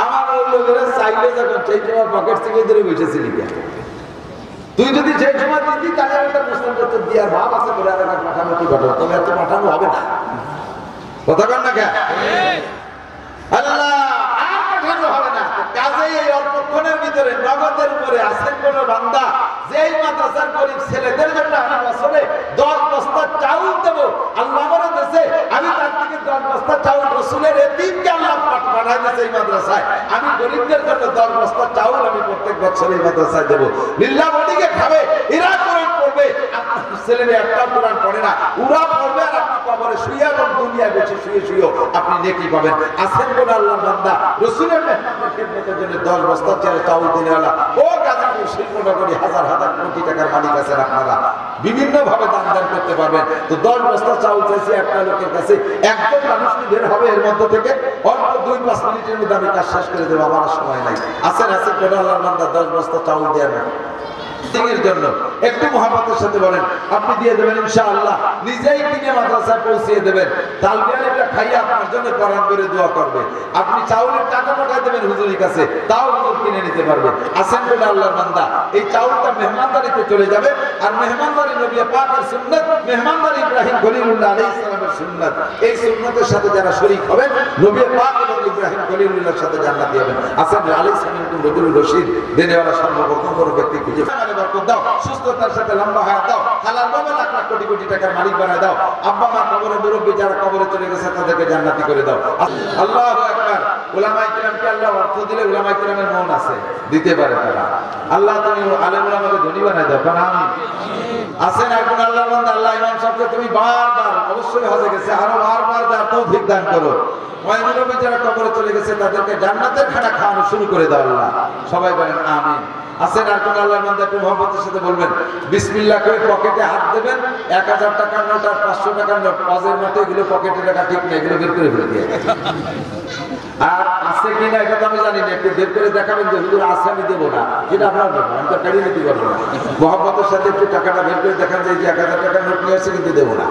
আমার ওই লোকেরা চাইলে যখন সেই সময় পকেট থেকে ধরে বসেছিলি, তুই যদি সেই সময় দিতি তাহলে একটা প্রশ্ন করতে দিয়ার ভাব আছে করে আর একটা পাঠানো কি ঘটনা, তবে এত পাঠানো হবে না, কথা কন না কেন? আল্লাহ আর পাঠানো হবে না। কাজেই এই অল্পক্ষণের ভিতরে নগদের উপরে আছেন কোন বান্দা, যেই মাদ্রাসার গরিব ছেলেদের জন্য আমি বছরে 10 বস্তা চাউল দেব, আল্লাহ বলে দিয়েছে আমি তার থেকে 10 বস্তা চাউল রসুলের এতিমকে আল্লাহ পাঠাই দিয়েছে এই মাদ্রাসায়, আমি গরিবদের জন্য 10 বস্তা চাউল আমি প্রত্যেক বছর এই মাদ্রাসায় দেবো। লিল্লাহ বডিকে খাবে, এরা করে ছেলে মেয়ে একটা কোরআন পড়ে না, ওরা পড়বে আর আপনি কবরে শুয়ে এবং দুনিয়ায় বসে শুয়ে শুয়ে আপনি নেকি পাবেন। আছেন কোন আল্লাহর বান্দা রাসূলের মেহমানদের খেদমতের জন্য 10 বস্তা চাউল দিনেওয়ালা, ও গাজীপুর শিল্পনগরী হাজার হাজার কোটি টাকার মালিক আছেন আপনারা, বিভিন্ন ভাবে দান করতে পারবেন। তো 10 বস্তা চাউল চাইছি একটা লোকের কাছে, একজন মানুষ বের হবে এর মধ্য থেকে, অল্প 2-5 মিনিটের মধ্যে আমি কাজ শেষ করে দেবো, আমার সময় নাই। আছেন কোন আল্লাহর বান্দা 10 বস্তা চাউল দেওয়ার জন্য একটু মহব্বতের সাথে বলেন, আপনি দিয়ে দেবেন ইনশাআল্লাহ, নিজেই কিনে মাদ্রাসায় পৌঁছিয়ে দেবেন। তালবিয়ালিটা খাইয়ে আপনার জন্য কোরআন করে দোয়া করবে। আপনি চাউলের টাকা পাঠিয়ে দেবেন হুজুরের কাছে, তাও হুজুর কিনে নিতে পারবে। আসেন বলে আল্লাহর বান্দা, এই চাউলটা মেহমানদারিতে চলে যাবে। আর মেহমানদারি নবী পাকের সুন্নাত, মেহমানদারি ইব্রাহিম খলিলুল্লাহ আলাইহিস সালামের সুন্নাত। এই সুন্নাতের সাথে যারা শরীক হবেন, নবী পাক এবং ইব্রাহিম খলিলুল্লাহর সাথে জান্নাত পাবেন। আসেন আলাইহিস সালাম রবিউল রশিদ দেনেওয়ালা সর্বপ্রথম বড় ব্যক্তি খুঁজে দাও, সুস্থতার সাথে লম্বা হায়াত দাও, হালাল ভাবে লাখ লাখ কোটি কোটি টাকার মালিক বানায় দাও। আব্বা মা কবরে মুরব্বী যারা কবরে চলে গেছে তাদেরকে জান্নাতি করে দাও। আল্লাহু আকবার। উলামায়ে কিরামকে আল্লাহ অর্থ দিলে উলামায়ে কিরামের মন আছে, দিতে পারে তারা। আল্লাহ তুমি আলেম উলামাকে ধনী বানায় দাও, আমিন। আছেন এখন আল্লাহর বান্দা, আল্লাহ ইমাম সাহেবকে তুমি বারবার অবশ্যই হজে গেছে, আরো বারবার যার তৌফিক দান করো। মুরব্বী যারা কবরে চলে গেছে তাদেরকে জান্নাতের খানা খাওয়ানো শুরু করে দাও আল্লাহ, সবাই বলেন আমিন। আসেন আর কোন আল্লাহর বান্দা একটু মহব্বতের সাথে বলবেন বিসমিল্লাহ করে পকেটে হাত দেবেন। 1000 টাকার নোট আর 500 টাকার নোট পাজের মতো এগুলো পকেটে রাখা ঠিক না, এগুলো বের করে ফেলে দিয়ে। আর আছে কিনা এটা তো আমি জানি না, একটু বের করে দেখাবেন যে হুজুর আছে, আমি দেবো না, এটা আপনার ব্যাপার, আমি তো কাড়িয়ে নিতে পারবো না। মহব্বতের সাথে একটু টাকাটা বের করে দেখান যে 1000 টাকার নোট নিয়ে আসছে কিন্তু দেবো না।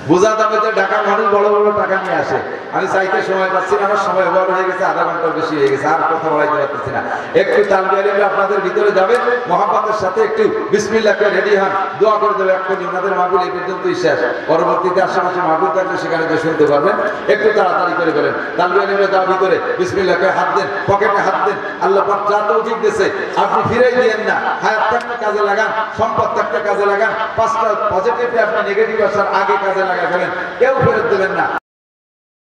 বোঝা যাবে যে ঢাকার মানুষ বড় বড় টাকা নিয়ে আসে। আমি চাইতে সময় পাচ্ছি না, আমার সময় ওভার হয়ে গেছে, আধা ঘন্টার বেশি হয়ে গেছে, আর কথা বলাইতে পারতেছি না। একটু তালবিয়ালিরা আপনাদের ভিতরে যাবে, মহব্বতের সাথে একটু বিসমিল্লাহ করে রেডি হন, দোয়া করে দেবে। এক্ষুনি ওনাদের মাহফিল এই পর্যন্তই শেষ, পরবর্তীতে আশেপাশে মাহফিল থাকলে সেখানে গিয়ে শুনতে পারবেন। একটু তাড়াতাড়ি করে বলেন, তালবিয়ালিরা যাওয়ার ভিতরে বিসমিল্লাহ করে হাত দেন, পকেটে হাত দেন। আল্লাহ পাক যা তৌফিক দিয়েছে আপনি ফিরেই দিয়েন না, হায়াত থাকতে কাজে লাগান, সম্পদ থাকতে কাজে লাগান। 5টা পজিটিভে আপনি নেগেটিভ আসার আগে কাজে লাগাবেন, কেউ ফেরত দেবেন না।